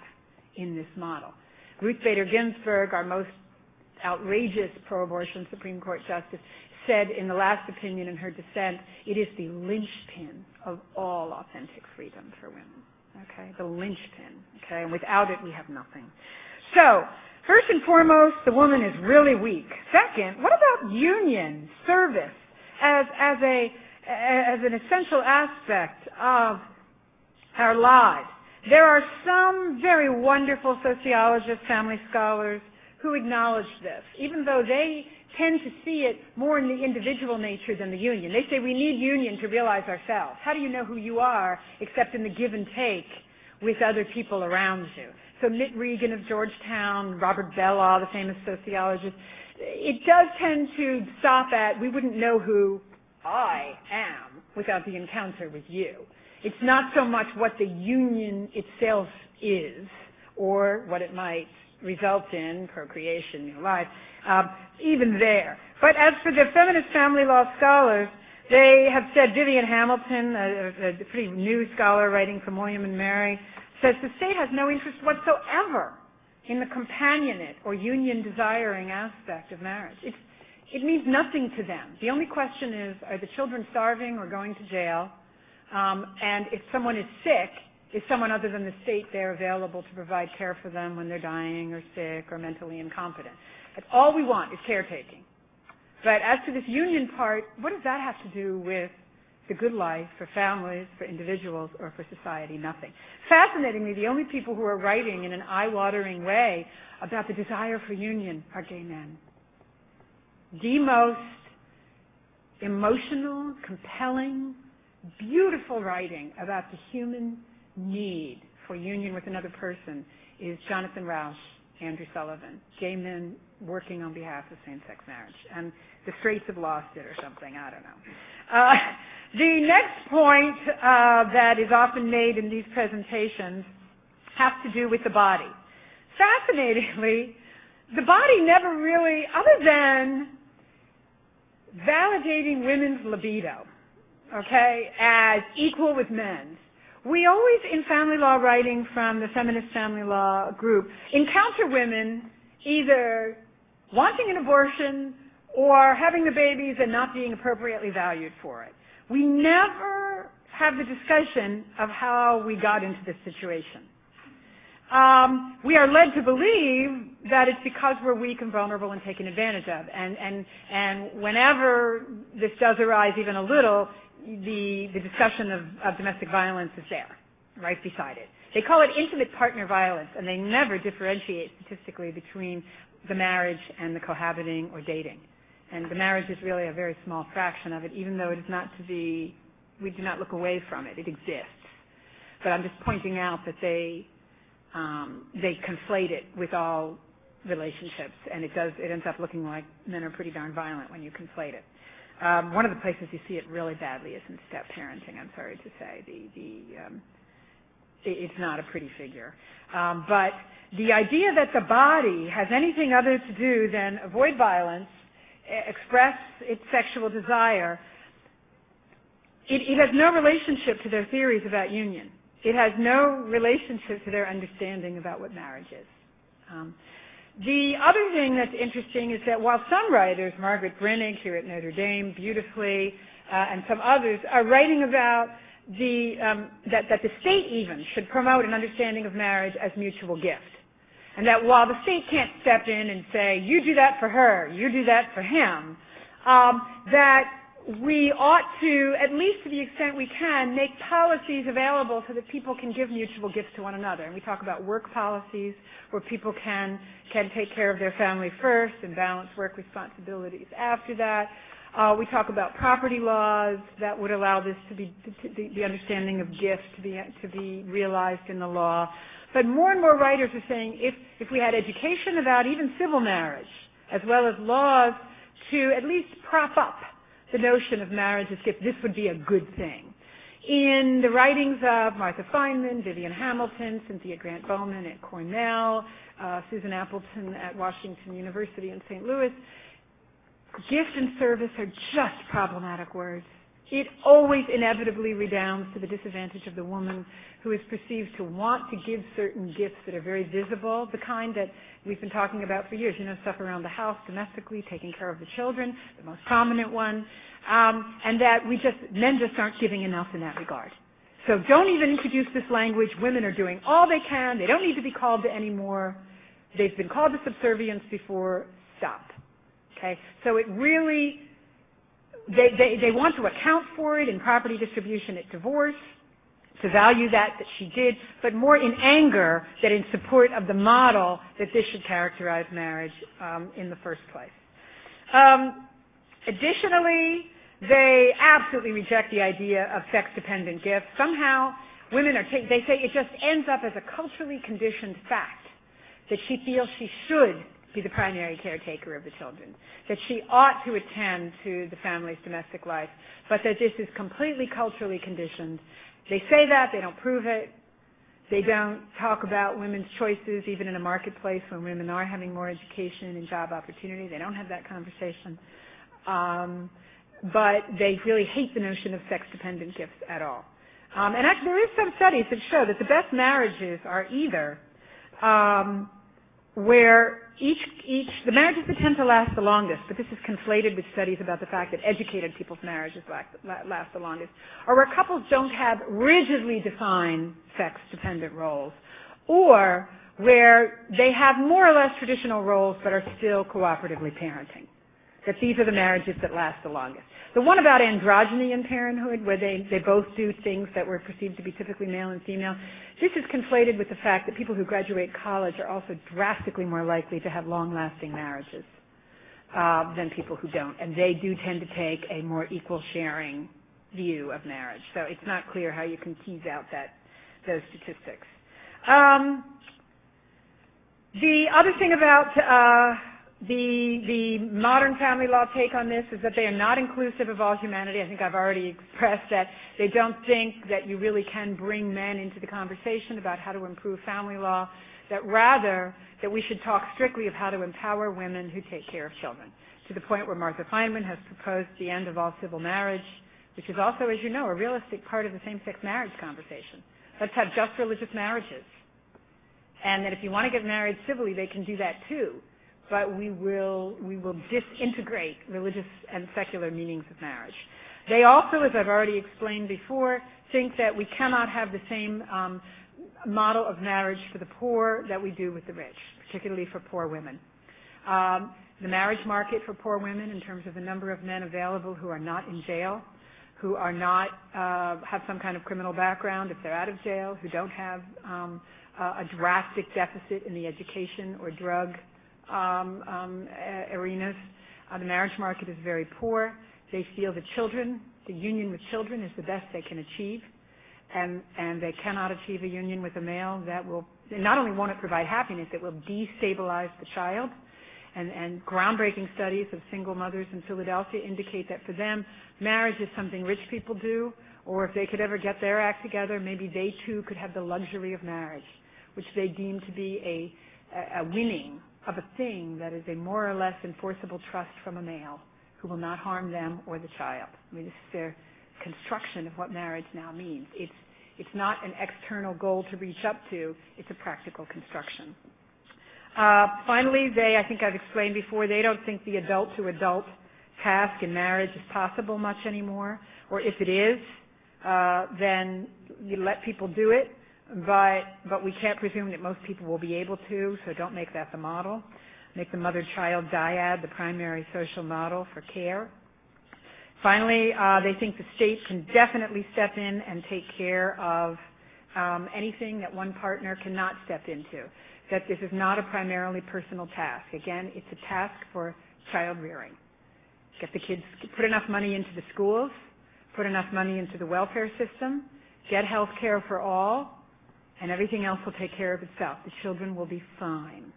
in this model. Ruth Bader Ginsburg, our most outrageous pro-abortion Supreme Court justice, said in the last opinion in her dissent, it is the linchpin of all authentic freedom for women. Okay? The linchpin. Okay? And without it, we have nothing. So, first and foremost, the woman is really weak. Second, what about union, service, as an essential aspect of our lives? There are some very wonderful sociologists, family scholars, who acknowledge this, even though they tend to see it more in the individual nature than the union. They say we need union to realize ourselves. How do you know who you are except in the give and take with other people around you? So Mitt Regan of Georgetown, Robert Bellah, the famous sociologist, it does tend to stop at we wouldn't know who I am without the encounter with you. It's not so much what the union itself is or what it might result in, procreation, new life, even there. But as for the feminist family law scholars, they have said, Vivian Hamilton, a pretty new scholar writing from William and Mary, says the state has no interest whatsoever in the companionate or union-desiring aspect of marriage. It means nothing to them. The only question is, are the children starving or going to jail? And if someone is sick, is someone other than the state there available to provide care for them when they're dying or sick or mentally incompetent? That's all we want is caretaking. But as to this union part, what does that have to do with the good life for families, for individuals, or for society? Nothing. Fascinatingly, the only people who are writing in an eye-watering way about the desire for union are gay men. The most emotional, compelling, beautiful writing about the human need for union with another person is Jonathan Rauch, Andrew Sullivan, gay men working on behalf of same-sex marriage. And the straights have lost it or something, I don't know. The next point that is often made in these presentations has to do with the body. Fascinatingly, the body never really, other than validating women's libido, okay, as equal with men's, we always, in family law writing from the feminist family law group, encounter women either wanting an abortion or having the babies and not being appropriately valued for it. We never have the discussion of how we got into this situation. We are led to believe that it's because we're weak and vulnerable and taken advantage of. And whenever this does arise even a little, the discussion of domestic violence is there. right beside it. They call it intimate partner violence, and they never differentiate statistically between the marriage and the cohabiting or dating. And the marriage is really a very small fraction of it, even though it is not to be, we do not look away from it. It exists. But I'm just pointing out that they conflate it with all relationships, and it ends up looking like men are pretty darn violent when you conflate it. One of the places you see it really badly is in step parenting, I'm sorry to say. It's not a pretty figure. But the idea that the body has anything other to do than avoid violence, express its sexual desire, it has no relationship to their theories about union. It has no relationship to their understanding about what marriage is. The other thing that's interesting is that while some writers, Margaret Brennig here at Notre Dame beautifully, and some others, are writing about that the state even should promote an understanding of marriage as mutual gift. And that while the state can't step in and say, you do that for her, you do that for him, that we ought to, at least to the extent we can, make policies available so that people can give mutual gifts to one another. And we talk about work policies where people can take care of their family first and balance work responsibilities after that. We talk about property laws that would allow this to be the understanding of gifts to be realized in the law. But more and more writers are saying if we had education about even civil marriage, as well as laws to at least prop up the notion of marriage as gift, this would be a good thing. In the writings of Martha Feynman, Vivian Hamilton, Cynthia Grant Bowman at Cornell, Susan Appleton at Washington University in St. Louis, gift and service are just problematic words. It always inevitably redounds to the disadvantage of the woman who is perceived to want to give certain gifts that are very visible, the kind that we've been talking about for years, stuff around the house, domestically, taking care of the children, the most prominent one, and that men just aren't giving enough in that regard. So don't even introduce this language. Women are doing all they can. They don't need to be called to anymore. They've been called to subservience before. Stop. Okay? So it really, they want to account for it in property distribution at divorce, to value that she did, but more in anger than in support of the model that this should characterize marriage in the first place. Additionally, they absolutely reject the idea of sex-dependent gifts. Somehow, women they say it just ends up as a culturally conditioned fact that she feels she should be the primary caretaker of the children, that she ought to attend to the family's domestic life, but that this is completely culturally conditioned. They say that, they don't prove it. They don't talk about women's choices, even in a marketplace when women are having more education and job opportunity. They don't have that conversation. But they really hate the notion of sex-dependent gifts at all. And actually, there is some studies that show that the best marriages are either where the marriages that tend to last the longest, but this is conflated with studies about the fact that educated people's marriages last the longest, or where couples don't have rigidly defined sex-dependent roles, or where they have more or less traditional roles but are still cooperatively parenting. That these are the marriages that last the longest. The one about androgyny in parenthood, where they both do things that were perceived to be typically male and female, this is conflated with the fact that people who graduate college are also drastically more likely to have long-lasting marriages than people who don't. And they do tend to take a more equal sharing view of marriage. So it's not clear how you can tease out those statistics. The other thing about the modern family law take on this is that they are not inclusive of all humanity. I think I've already expressed that. They don't think that you really can bring men into the conversation about how to improve family law, that rather that we should talk strictly of how to empower women who take care of children, to the point where Martha Feynman has proposed the end of all civil marriage, which is also, as you know, a realistic part of the same-sex marriage conversation. Let's have just religious marriages. And that if you want to get married civilly, they can do that too. But we will disintegrate religious and secular meanings of marriage. They also, as I've already explained before, think that we cannot have the same model of marriage for the poor that we do with the rich, particularly for poor women. The marriage market for poor women, in terms of the number of men available who are not in jail, who are not, have some kind of criminal background if they're out of jail, who don't have a drastic deficit in the education or drug arenas. The marriage market is very poor. They feel the union with children is the best they can achieve, and they cannot achieve a union with a male that will, not only won't it provide happiness, it will destabilize the child. And groundbreaking studies of single mothers in Philadelphia indicate that for them, marriage is something rich people do, or if they could ever get their act together, maybe they too could have the luxury of marriage, which they deem to be a winning of a thing that is a more or less enforceable trust from a male who will not harm them or the child. I mean, this is their construction of what marriage now means. It's not an external goal to reach up to, it's a practical construction. Finally, I think I've explained before, they don't think the adult-to-adult task in marriage is possible much anymore, or if it is, then you let people do it, but we can't presume that most people will be able to, so don't make that the model. Make the mother-child dyad the primary social model for care. Finally, they think the state can definitely step in and take care of anything that one partner cannot step into, that this is not a primarily personal task. Again, it's a task for child rearing. Get the kids, put enough money into the schools, put enough money into the welfare system, get health care for all, and everything else will take care of itself. The children will be fine.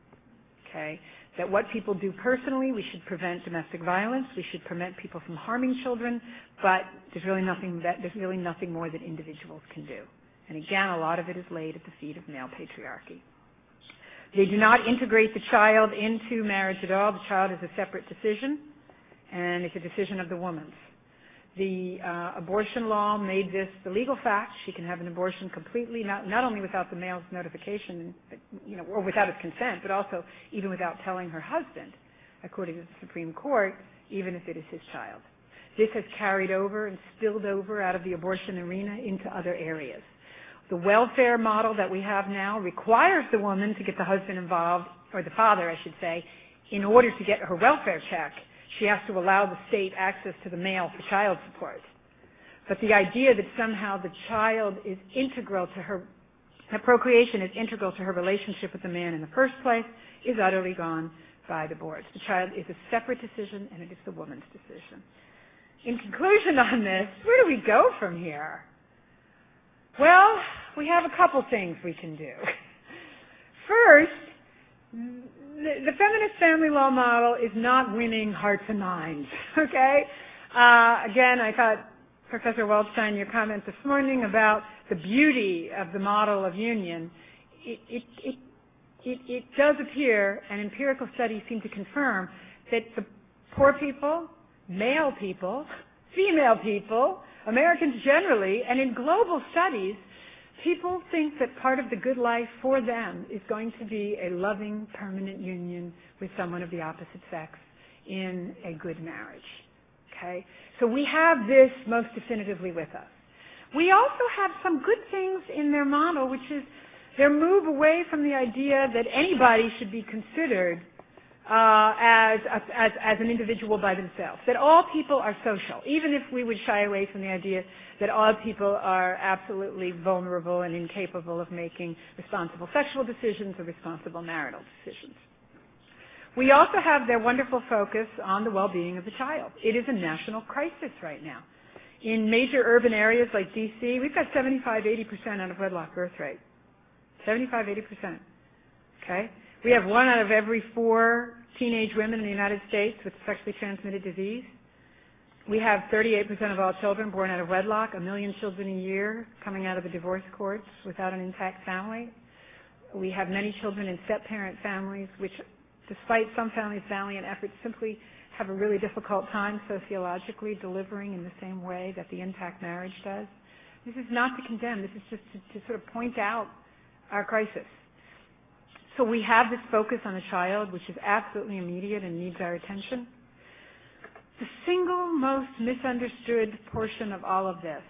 Okay? That what people do personally, we should prevent domestic violence, we should prevent people from harming children, but there's really nothing more that individuals can do. And again, a lot of it is laid at the feet of male patriarchy. They do not integrate the child into marriage at all. The child is a separate decision, and it's a decision of the woman's. The abortion law made this the legal fact. She can have an abortion completely, not only without the male's notification, or without his consent, but also even without telling her husband, according to the Supreme Court, even if it is his child. This has carried over and spilled over out of the abortion arena into other areas. The welfare model that we have now requires the woman to get the husband involved, or the father, I should say, in order to get her welfare check. She has to allow the state access to the male for child support. But the idea that somehow the child is integral to her, that procreation is integral to her relationship with the man in the first place, is utterly gone by the boards. The child is a separate decision, and it is the woman's decision. In conclusion on this, where do we go from here? Well, we have a couple things we can do. First, the feminist family law model is not winning hearts and minds, okay? Again, I thought, Professor Waldstein, your comment this morning about the beauty of the model of union, it does appear, and empirical studies seem to confirm, that the poor people, male people, female people, Americans generally, and in global studies, people think that part of the good life for them is going to be a loving, permanent union with someone of the opposite sex in a good marriage. Okay? So we have this most definitively with us. We also have some good things in their model, which is their move away from the idea that anybody should be considered as an individual by themselves, that all people are social, even if we would shy away from the idea that all people are absolutely vulnerable and incapable of making responsible sexual decisions or responsible marital decisions. We also have their wonderful focus on the well-being of the child. It is a national crisis right now. In major urban areas like D.C., we've got 75-80% out of wedlock birth rate. 75-80%. Okay? We have 1 out of every 4 teenage women in the United States with sexually transmitted disease. We have 38% of all children born out of wedlock, 1 million children a year coming out of the divorce courts without an intact family. We have many children in step-parent families, which, despite some families' valiant efforts, simply have a really difficult time sociologically delivering in the same way that the intact marriage does. This is not to condemn. This is just to sort of point out our crisis. So we have this focus on the child, which is absolutely immediate and needs our attention. The single most misunderstood portion of all of this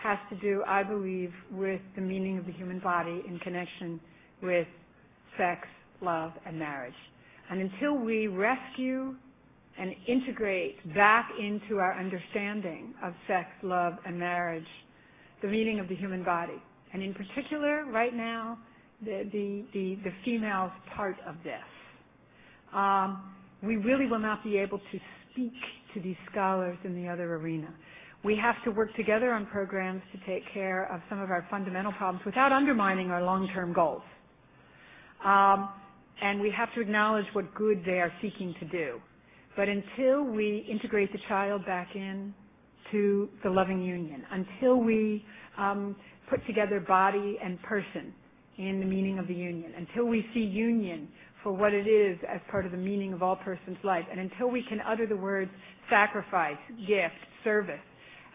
has to do, I believe, with the meaning of the human body in connection with sex, love, and marriage. And until we rescue and integrate back into our understanding of sex, love, and marriage the meaning of the human body. And in particular, right now, the female's part of this. We really will not be able to speak to these scholars in the other arena. We have to work together on programs to take care of some of our fundamental problems without undermining our long-term goals. And we have to acknowledge what good they are seeking to do. But until we integrate the child back in to the loving union, until we put together body and person in the meaning of the union, until we see union for what it is as part of the meaning of all persons' life, and until we can utter the words sacrifice, gift, service,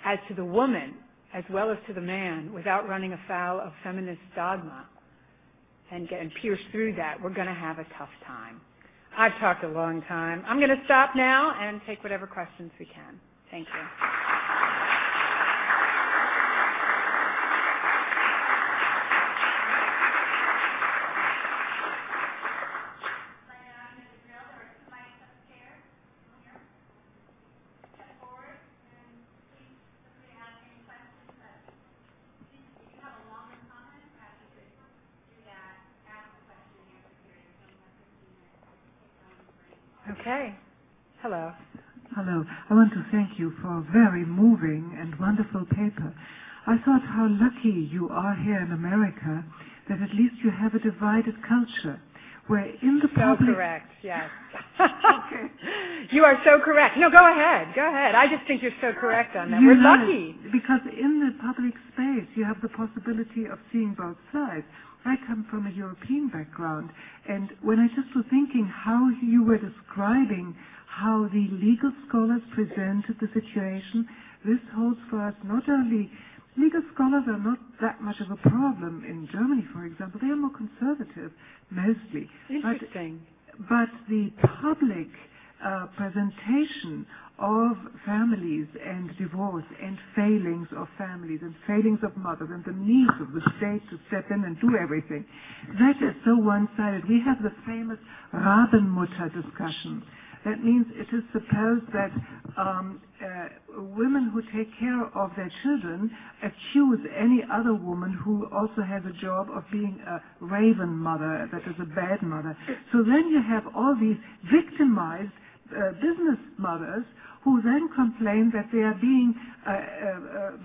as to the woman as well as to the man without running afoul of feminist dogma and pierce through that, we're going to have a tough time. I've talked a long time. I'm going to stop now and take whatever questions we can. Thank you. Okay. Hello. Hello. I want to thank you for a very moving and wonderful paper. I thought how lucky you are here in America that at least you have a divided culture where in the So public... correct, yes. Okay. You are so correct. No, go ahead. Go ahead. I just think you're so correct on that. You We're know, lucky. because in the public space you have the possibility of seeing both sides. I come from a European background, and when I just was thinking how you were describing how the legal scholars presented the situation, this holds for us not only... Legal scholars are not that much of a problem in Germany, for example. They are more conservative, mostly. Interesting. But the public presentation of families and divorce and failings of families and failings of mothers and the needs of the state to step in and do everything, that is so one-sided. We have the famous Rabenmutter discussion. That means it is supposed that women who take care of their children accuse any other woman who also has a job of being a raven mother, that is a bad mother. So then you have all these victimized business mothers who then complain that they are being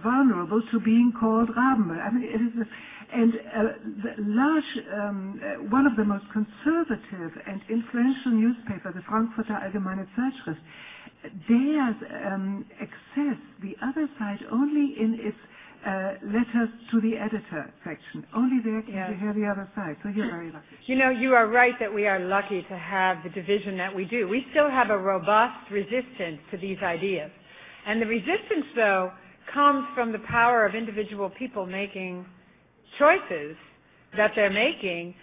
vulnerable to being called Rabenmütter. I mean, it is one of the most conservative and influential newspapers, the Frankfurter Allgemeine Zeitschrift, dares access the other side only in its letters to the editor section. Only there can you hear the other side. So you're very lucky. You know, you are right that we are lucky to have the division that we do. We still have a robust resistance to these ideas. And the resistance, though, comes from the power of individual people making choices that they're making.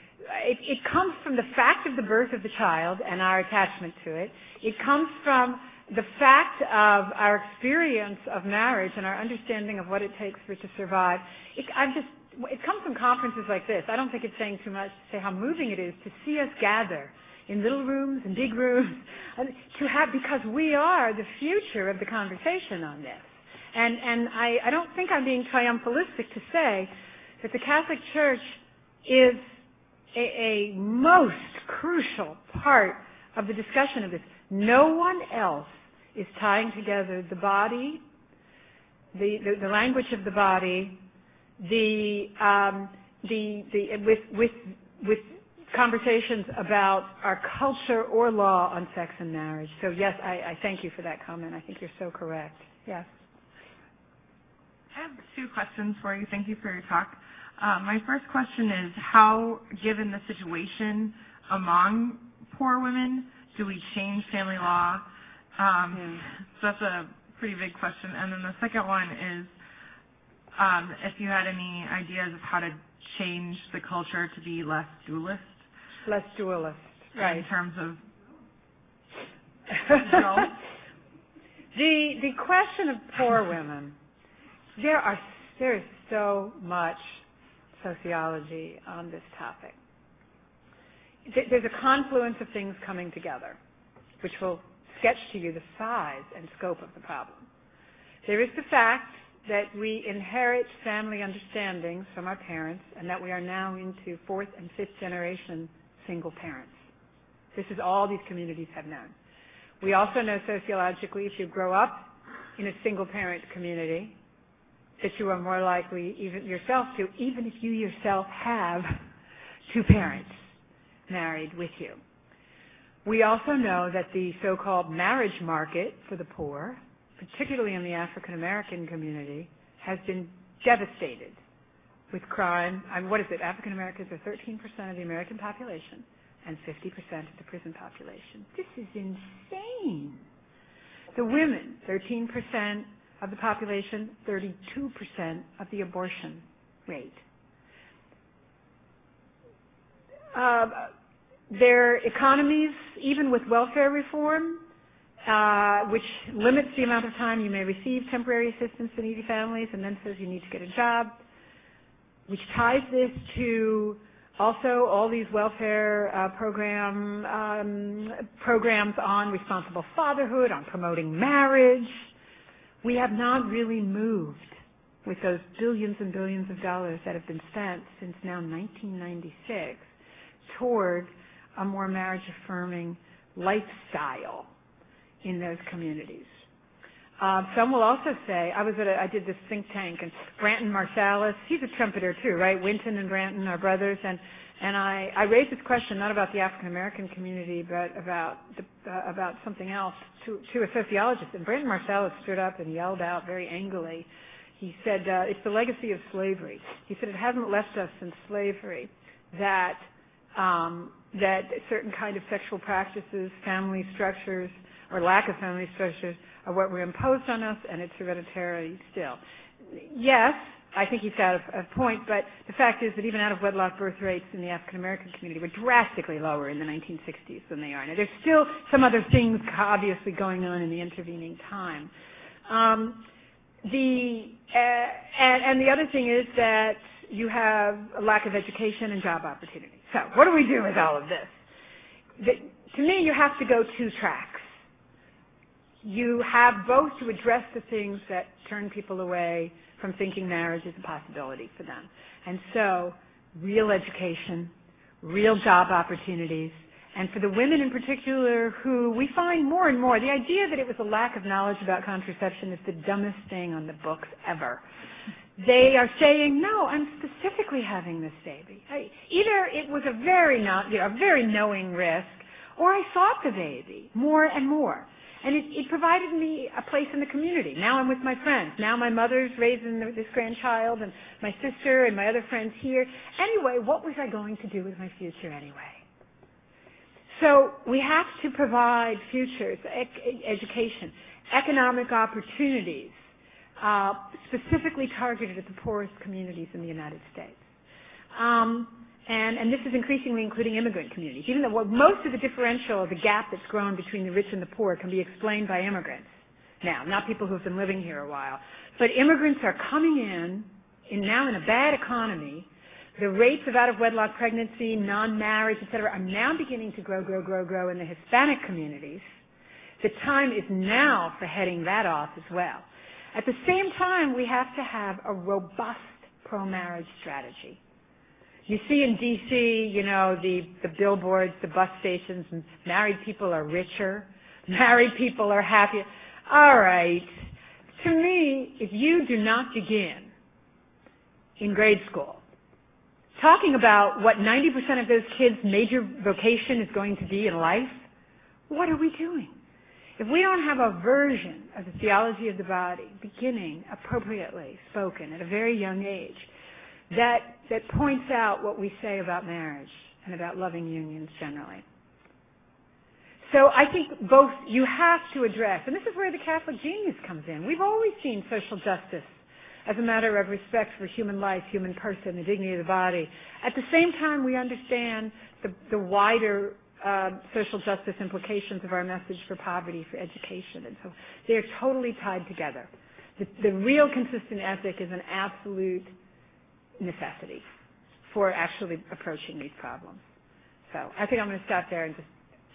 It comes from the fact of the birth of the child and our attachment to it. It comes from the fact of our experience of marriage and our understanding of what it takes for it to survive. It comes from conferences like this. I don't think it's saying too much to say how moving it is to see us gather in little rooms and big rooms, because we are the future of the conversation on this. And I don't think I'm being triumphalistic to say that the Catholic Church is a most crucial part of the discussion of this. No one else is tying together the body, the language of the body, with conversations about our culture or law on sex and marriage. So yes, I thank you for that comment. I think you're so correct. Yes. I have 2 questions for you. Thank you for your talk. My first question is how, given the situation among poor women, do we change family law? So that's a pretty big question. And then the second one is if you had any ideas of how to change the culture to be less dualist. Less dualist, right. In terms of the question of poor women, there is so much sociology on this topic. There's a confluence of things coming together, which will sketch to you the size and scope of the problem. There is the fact that we inherit family understandings from our parents and that we are now into 4th and 5th generation single parents. This is all these communities have known. We also know sociologically if you grow up in a single parent community that you are more likely even yourself to, even if you yourself have 2 parents married with you. We also know that the so-called marriage market for the poor, particularly in the African American community, has been devastated with crime. What is it? African Americans are 13% of the American population and 50% of the prison population. This is insane. The women, 13% of the population, 32% of the abortion rate. Their economies, even with welfare reform, which limits the amount of time you may receive temporary assistance to needy families and then says you need to get a job, which ties this to also all these welfare programs on responsible fatherhood, on promoting marriage. We have not really moved with those billions and billions of dollars that have been spent since now 1996 toward a more marriage-affirming lifestyle in those communities. Some will also say, I did this think tank, and Branton Marsalis, he's a trumpeter too, right? Winton and Branton are brothers, and I raised this question not about the African American community, but about something else to a sociologist. And Branton Marsalis stood up and yelled out very angrily. He said, it's the legacy of slavery. He said it hasn't left us since slavery that certain kind of sexual practices, family structures, or lack of family structures are what were imposed on us, and it's hereditary still. Yes, I think he's got a point, but the fact is that even out-of-wedlock birth rates in the African-American community were drastically lower in the 1960s than they are now. There's still some other things obviously going on in the intervening time. And the other thing is that you have a lack of education and job opportunity. So what do we do with all of this? To me, you have to go 2 tracks. You have both to address the things that turn people away from thinking marriage is a possibility for them. And so, real education, real job opportunities, and for the women in particular who we find more and more, the idea that it was a lack of knowledge about contraception is the dumbest thing on the books ever. They are saying, no, I'm specifically having this baby. Either it was a very knowing risk, or I sought the baby more and more. And it provided me a place in the community. Now I'm with my friends. Now my mother's raising this grandchild, and my sister and my other friends here. Anyway, what was I going to do with my future anyway? So we have to provide futures, education, economic opportunities, specifically targeted at the poorest communities in the United States. And this is increasingly including immigrant communities, even though most of the differential, the gap that's grown between the rich and the poor can be explained by immigrants now, not people who have been living here a while. But immigrants are coming now in a bad economy. The rates of out-of-wedlock pregnancy, non-marriage, et cetera, are now beginning to grow in the Hispanic communities. The time is now for heading that off as well. At the same time, we have to have a robust pro-marriage strategy. You see in D.C., the billboards, the bus stations, married people are richer, married people are happier. All right. To me, if you do not begin in grade school talking about what 90% of those kids' major vocation is going to be in life, what are we doing? If we don't have a version of the theology of the body beginning appropriately spoken at a very young age, that points out what we say about marriage and about loving unions generally. So I think both you have to address, and this is where the Catholic genius comes in. We've always seen social justice as a matter of respect for human life, human person, the dignity of the body. At the same time, we understand the wider social justice implications of our message for poverty, for education, and so they're totally tied together. The real consistent ethic is an absolute necessity for actually approaching these problems. So I think I'm going to stop there and just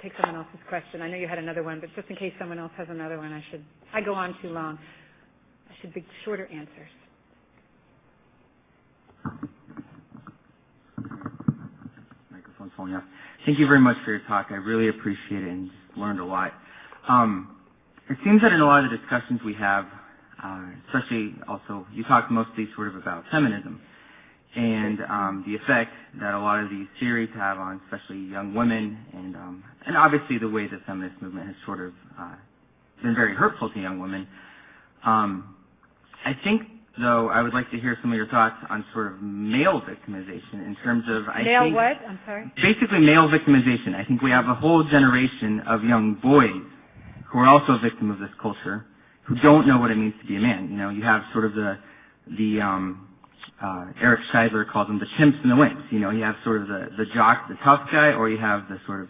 take someone else's question. I know you had another one, but just in case someone else has another one, I go on too long. I should be shorter answers. Microphone's falling off. Thank you very much for your talk. I really appreciate it and just learned a lot. It seems that in a lot of the discussions we have, especially also, you talked mostly sort of about feminism and the effect that a lot of these theories have on especially young women, and obviously the way the feminist movement has sort of been very hurtful to young women. I think, though, I would like to hear some of your thoughts on sort of male victimization in terms of... Male what? I'm sorry? Basically male victimization. I think we have a whole generation of young boys who are also a victim of this culture, who don't know what it means to be a man. You know, you have sort of Eric Schreiber calls them the chimps and the wimps. You know, you have sort of the jock, the tough guy, or you have the sort of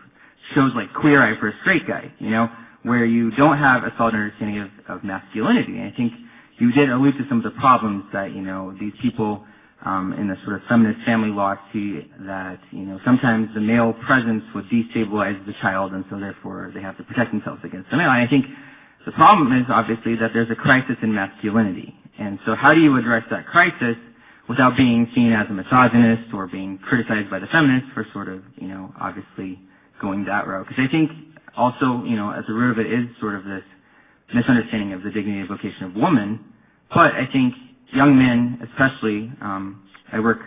shows like Queer Eye for a Straight Guy, you know, where you don't have a solid understanding of masculinity. And I think you did allude to some of the problems that, you know, these people in the sort of feminist family law see that, you know, sometimes the male presence would destabilize the child, and so therefore they have to protect themselves against the male. And I think the problem is obviously that there's a crisis in masculinity. And so how do you address that crisis without being seen as a misogynist or being criticized by the feminists for sort of, you know, obviously going that route? Because I think also, you know, at the root of it is sort of this misunderstanding of the dignity and vocation of woman. But I think young men, especially, I work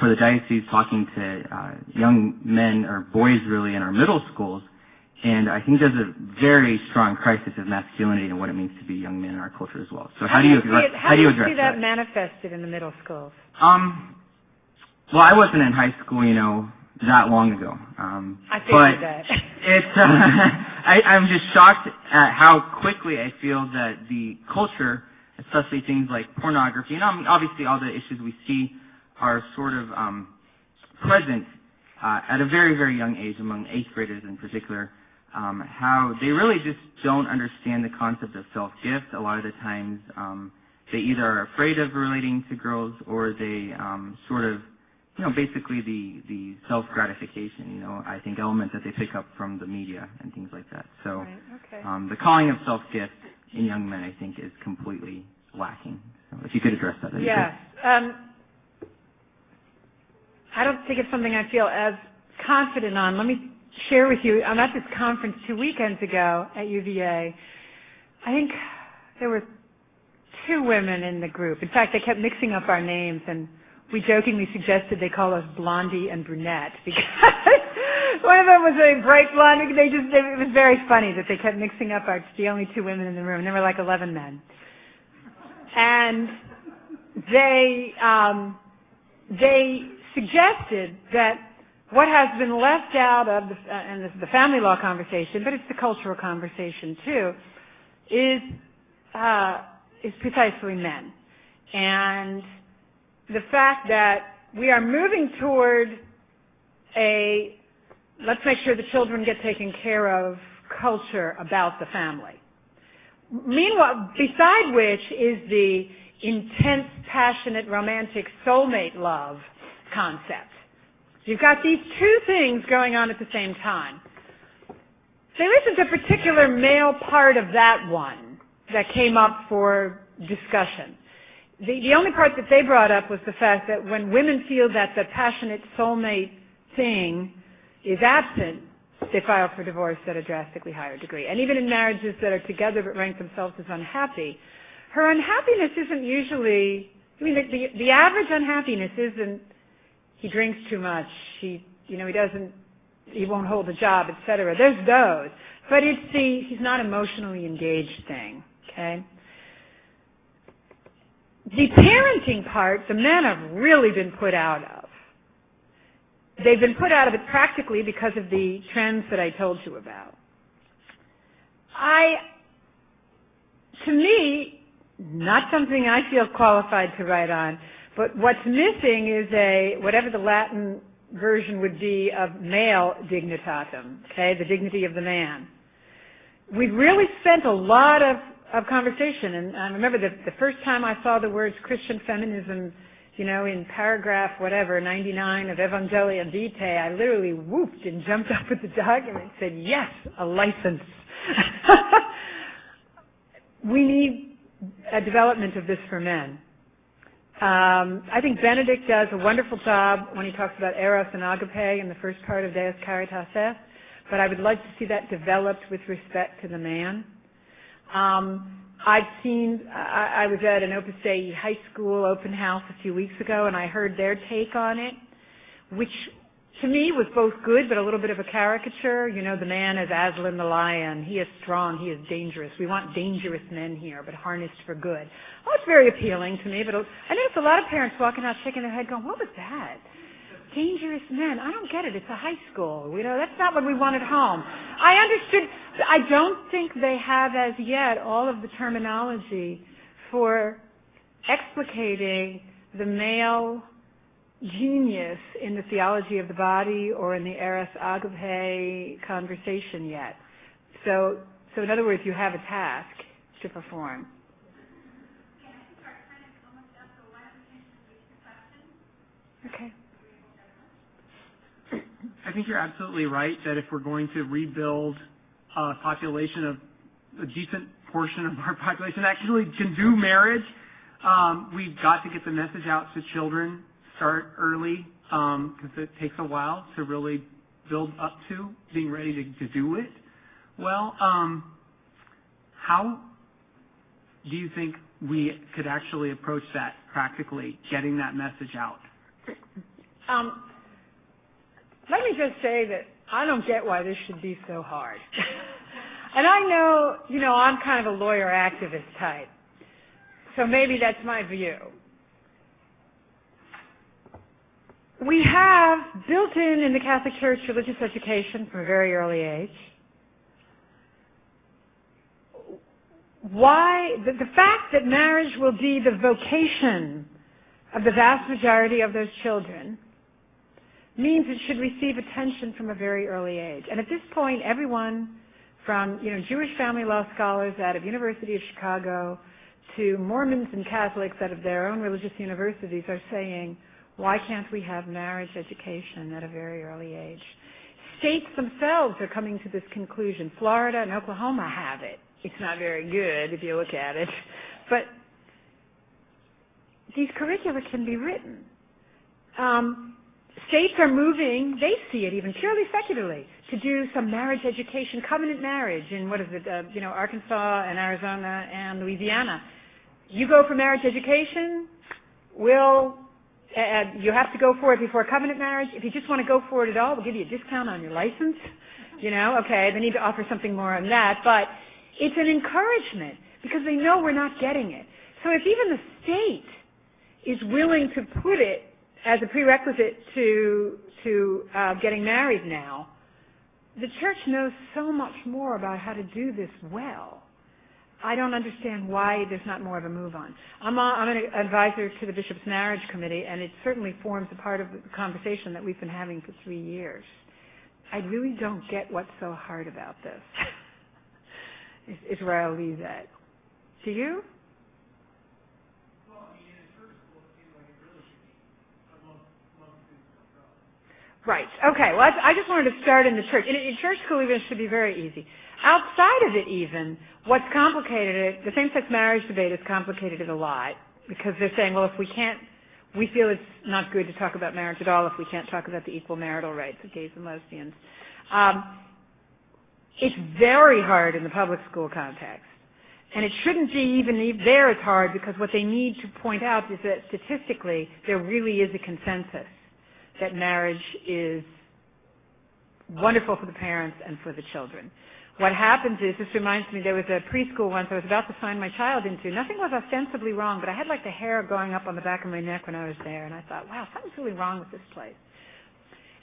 for the diocese talking to young men, or boys really, in our middle schools, and I think there's a very strong crisis of masculinity and what it means to be young men in our culture as well. So how do you address that? How do you see that manifested in the middle schools? Well, I wasn't in high school, you know, that long ago. I figured that. It's, I'm just shocked at how quickly I feel that the culture, especially things like pornography, and obviously all the issues we see are sort of present at a very, very young age among 8th graders in particular, how they really just don't understand the concept of self-gift. A lot of the times they either are afraid of relating to girls, or they sort of, you know, basically the self-gratification, you know, I think element that they pick up from the media and things like that. So right, okay. The calling of self-gift in young men, I think, is completely lacking. So if you could address that. Yes. I don't think it's something I feel as confident on. Let me share with you, I'm at this conference 2 weekends ago at UVA. I think there were 2 women in the group. In fact, they kept mixing up our names, and we jokingly suggested they call us Blondie and Brunette, because one of them was a bright blonde. It was very funny that they kept mixing up the only 2 women in the room. There were like 11 men. And they suggested that what has been left out of and this is the family law conversation, but it's the cultural conversation too, is precisely men. And the fact that we are moving toward let's make sure the children get taken care of culture about the family. Meanwhile, beside which is the intense, passionate, romantic soulmate love concept. You've got these 2 things going on at the same time. There isn't a particular male part of that one that came up for discussion. The only part that they brought up was the fact that when women feel that the passionate soulmate thing is absent, they file for divorce at a drastically higher degree. And even in marriages that are together but rank themselves as unhappy, her unhappiness isn't usually, I mean, the average unhappiness isn't he drinks too much, he won't hold a job, etc. There's those. But it's he's not emotionally engaged thing, okay? The parenting part, the men have really been put out of. They've been put out of it practically because of the trends that I told you about. To me, not something I feel qualified to write on, but what's missing is whatever the Latin version would be of male dignitatem, okay, the dignity of the man. We've really spent a lot of conversation, and I remember the first time I saw the words Christian feminism You know, in paragraph whatever, 99 of Evangelium Vitae, I literally whooped and jumped up with the document and said, yes, a license. We need a development of this for men. I think Benedict does a wonderful job when he talks about eros and agape in the first part of Deus Caritas Est, but I would like to see that developed with respect to the man. I was at an Opus Dei high school open house a few weeks ago, and I heard their take on it, which to me was both good but a little bit of a caricature. You know, the man is Aslan the lion. He is strong. He is dangerous. We want dangerous men here, but harnessed for good. Oh, it's very appealing to me, but I noticed a lot of parents walking out shaking their head going, what was that? Dangerous men. I don't get it. It's a high school. You know, that's not what we want at home. I understood. I don't think they have as yet all of the terminology for explicating the male genius in the theology of the body or in the eros agape conversation yet. So in other words, you have a task to perform. Okay. I think you're absolutely right that if we're going to rebuild a population of a decent portion of our population that actually can do marriage, we've got to get the message out to children, start early, because it takes a while to really build up to being ready to do it. Well, how do you think we could actually approach that practically, getting that message out? Let me just say that I don't get why this should be so hard. And I know, you know, I'm kind of a lawyer activist type. So maybe that's my view. We have built in the Catholic Church religious education from a very early age. Why? The fact that marriage will be the vocation of the vast majority of those children means it should receive attention from a very early age. And at this point, everyone from, you know, Jewish family law scholars out of University of Chicago to Mormons and Catholics out of their own religious universities are saying, why can't we have marriage education at a very early age? States themselves are coming to this conclusion. Florida and Oklahoma have it. It's not very good if you look at it. But these curricula can be written. States are moving, they see it even purely secularly, to do some marriage education, covenant marriage in, Arkansas and Arizona and Louisiana. You go for marriage education, you have to go for it before covenant marriage. If you just want to go for it at all, we'll give you a discount on your license. Okay, they need to offer something more on that, but it's an encouragement because they know we're not getting it. So if even the state is willing to put it as a prerequisite to getting married now, the church knows so much more about how to do this well. I don't understand why there's not more of a move on. I'm an advisor to the Bishop's Marriage Committee, and it certainly forms a part of the conversation that we've been having for 3 years. I really don't get what's so hard about this, is where I'll leave that. Do you? Right. Okay. Well, I just wanted to start in the church. In church school, even, it should be very easy. Outside of it, even, what's complicated it, the same-sex marriage debate has complicated it a lot because they're saying, well, if we feel it's not good to talk about marriage at all if we can't talk about the equal marital rights of gays and lesbians. It's very hard in the public school context. And it shouldn't be even there it's hard because what they need to point out is that statistically there really is a consensus that marriage is wonderful for the parents and for the children. What happens is, this reminds me, there was a preschool once I was about to sign my child into. Nothing was ostensibly wrong, but I had like the hair going up on the back of my neck when I was there, and I thought, wow, something's really wrong with this place.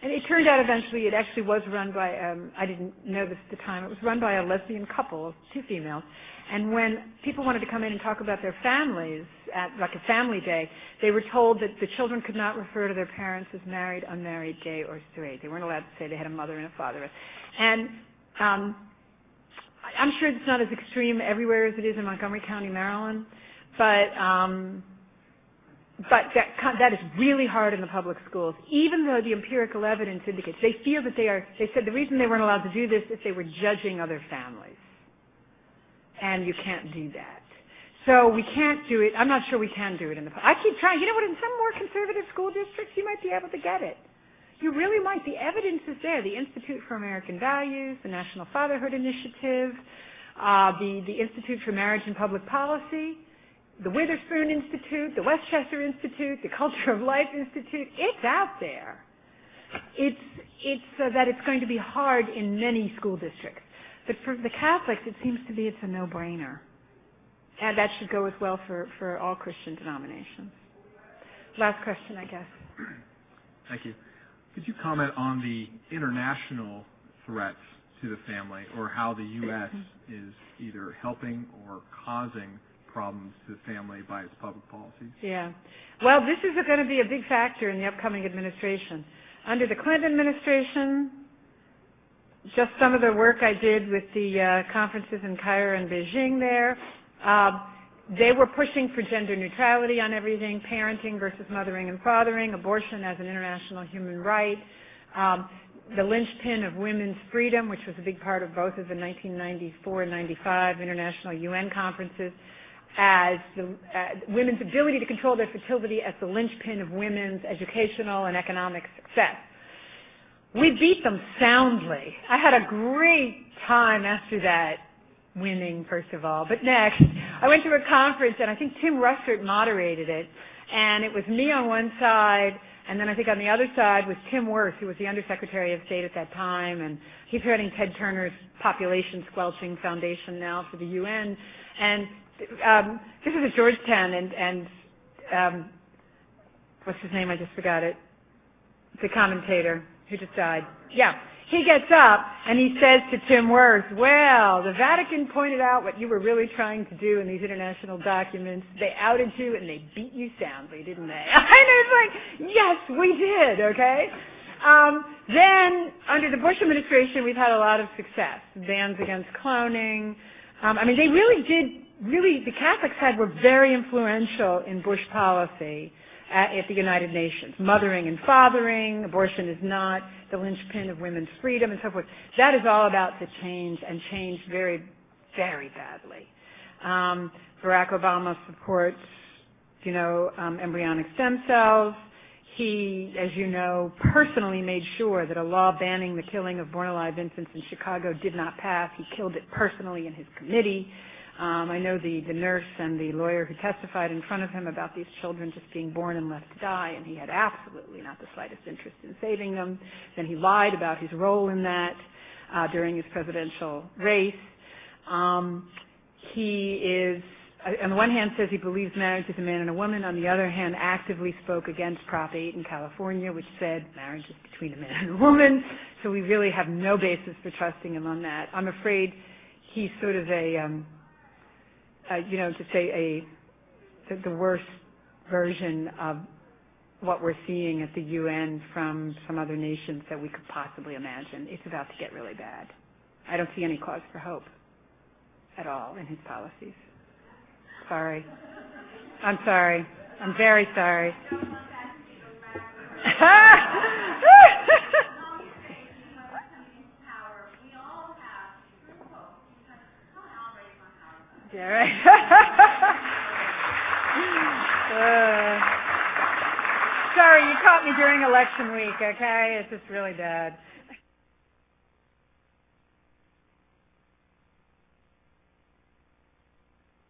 And it turned out eventually it actually was run by, I didn't know this at the time, it was run by a lesbian couple, 2 females. And when people wanted to come in and talk about their families at like a family day, they were told that the children could not refer to their parents as married, unmarried, gay, or straight. They weren't allowed to say they had a mother and a father. And I'm sure it's not as extreme everywhere as it is in Montgomery County, Maryland, but but that is really hard in the public schools, even though the empirical evidence indicates they feel that they said the reason they weren't allowed to do this is they were judging other families. And you can't do that. So we can't do it. I'm not sure we can do it in the public. I keep trying. You know what, in some more conservative school districts, you might be able to get it. You really might. The evidence is there. The Institute for American Values, the National Fatherhood Initiative, the Institute for Marriage and Public Policy, the Witherspoon Institute, the Westchester Institute, the Culture of Life Institute. It's out there. It's that it's going to be hard in many school districts. But for the Catholics, it seems to be it's a no-brainer. And that should go as well for all Christian denominations. Last question, I guess. Thank you. Could you comment on the international threats to the family, or how the U.S. is either helping or causing problems to the family by its public policies? Yeah. Well, this is going to be a big factor in the upcoming administration. Under the Clinton administration, just some of the work I did with the conferences in Cairo and Beijing there, they were pushing for gender neutrality on everything, parenting versus mothering and fathering, abortion as an international human right, the linchpin of women's freedom, which was a big part of both of the 1994 and 95 international UN conferences, as women's ability to control their fertility as the linchpin of women's educational and economic success. We beat them soundly. I had a great time after that, winning, first of all. But next, I went to a conference, and I think Tim Russert moderated it, and it was me on one side, and then I think on the other side was Tim Wirth, who was the Undersecretary of State at that time, and he's heading Ted Turner's Population Squelching Foundation now for the UN. And this is at Georgetown, and what's his name? I just forgot it. The commentator who just died. Yeah. He gets up and he says to Tim Wirth, well, the Vatican pointed out what you were really trying to do in these international documents. They outed you and they beat you soundly, didn't they? And it's like, yes, we did, okay? Then, under the Bush administration, we've had a lot of success. Bans against cloning. I mean, they the Catholics were very influential in Bush policy at the United Nations. Mothering and fathering, abortion is not the linchpin of women's freedom, and so forth. That is all about to change, and change very, very badly. Barack Obama supports, embryonic stem cells. He, as you know, personally made sure that a law banning the killing of born-alive infants in Chicago did not pass. He killed it personally in his committee. I know the nurse and the lawyer who testified in front of him about these children just being born and left to die, and he had absolutely not the slightest interest in saving them. Then he lied about his role in that during his presidential race. He is, on the one hand, says he believes marriage is a man and a woman. On the other hand, actively spoke against Prop 8 in California, which said marriage is between a man and a woman. So we really have no basis for trusting him on that. I'm afraid he's sort of the worst version of what we're seeing at the UN from some other nations that we could possibly imagine. It's about to get really bad. I don't see any cause for hope at all in his policies. Sorry. I'm sorry. I'm very sorry. Yeah, right. Sorry, you caught me during election week, okay? It's just really bad.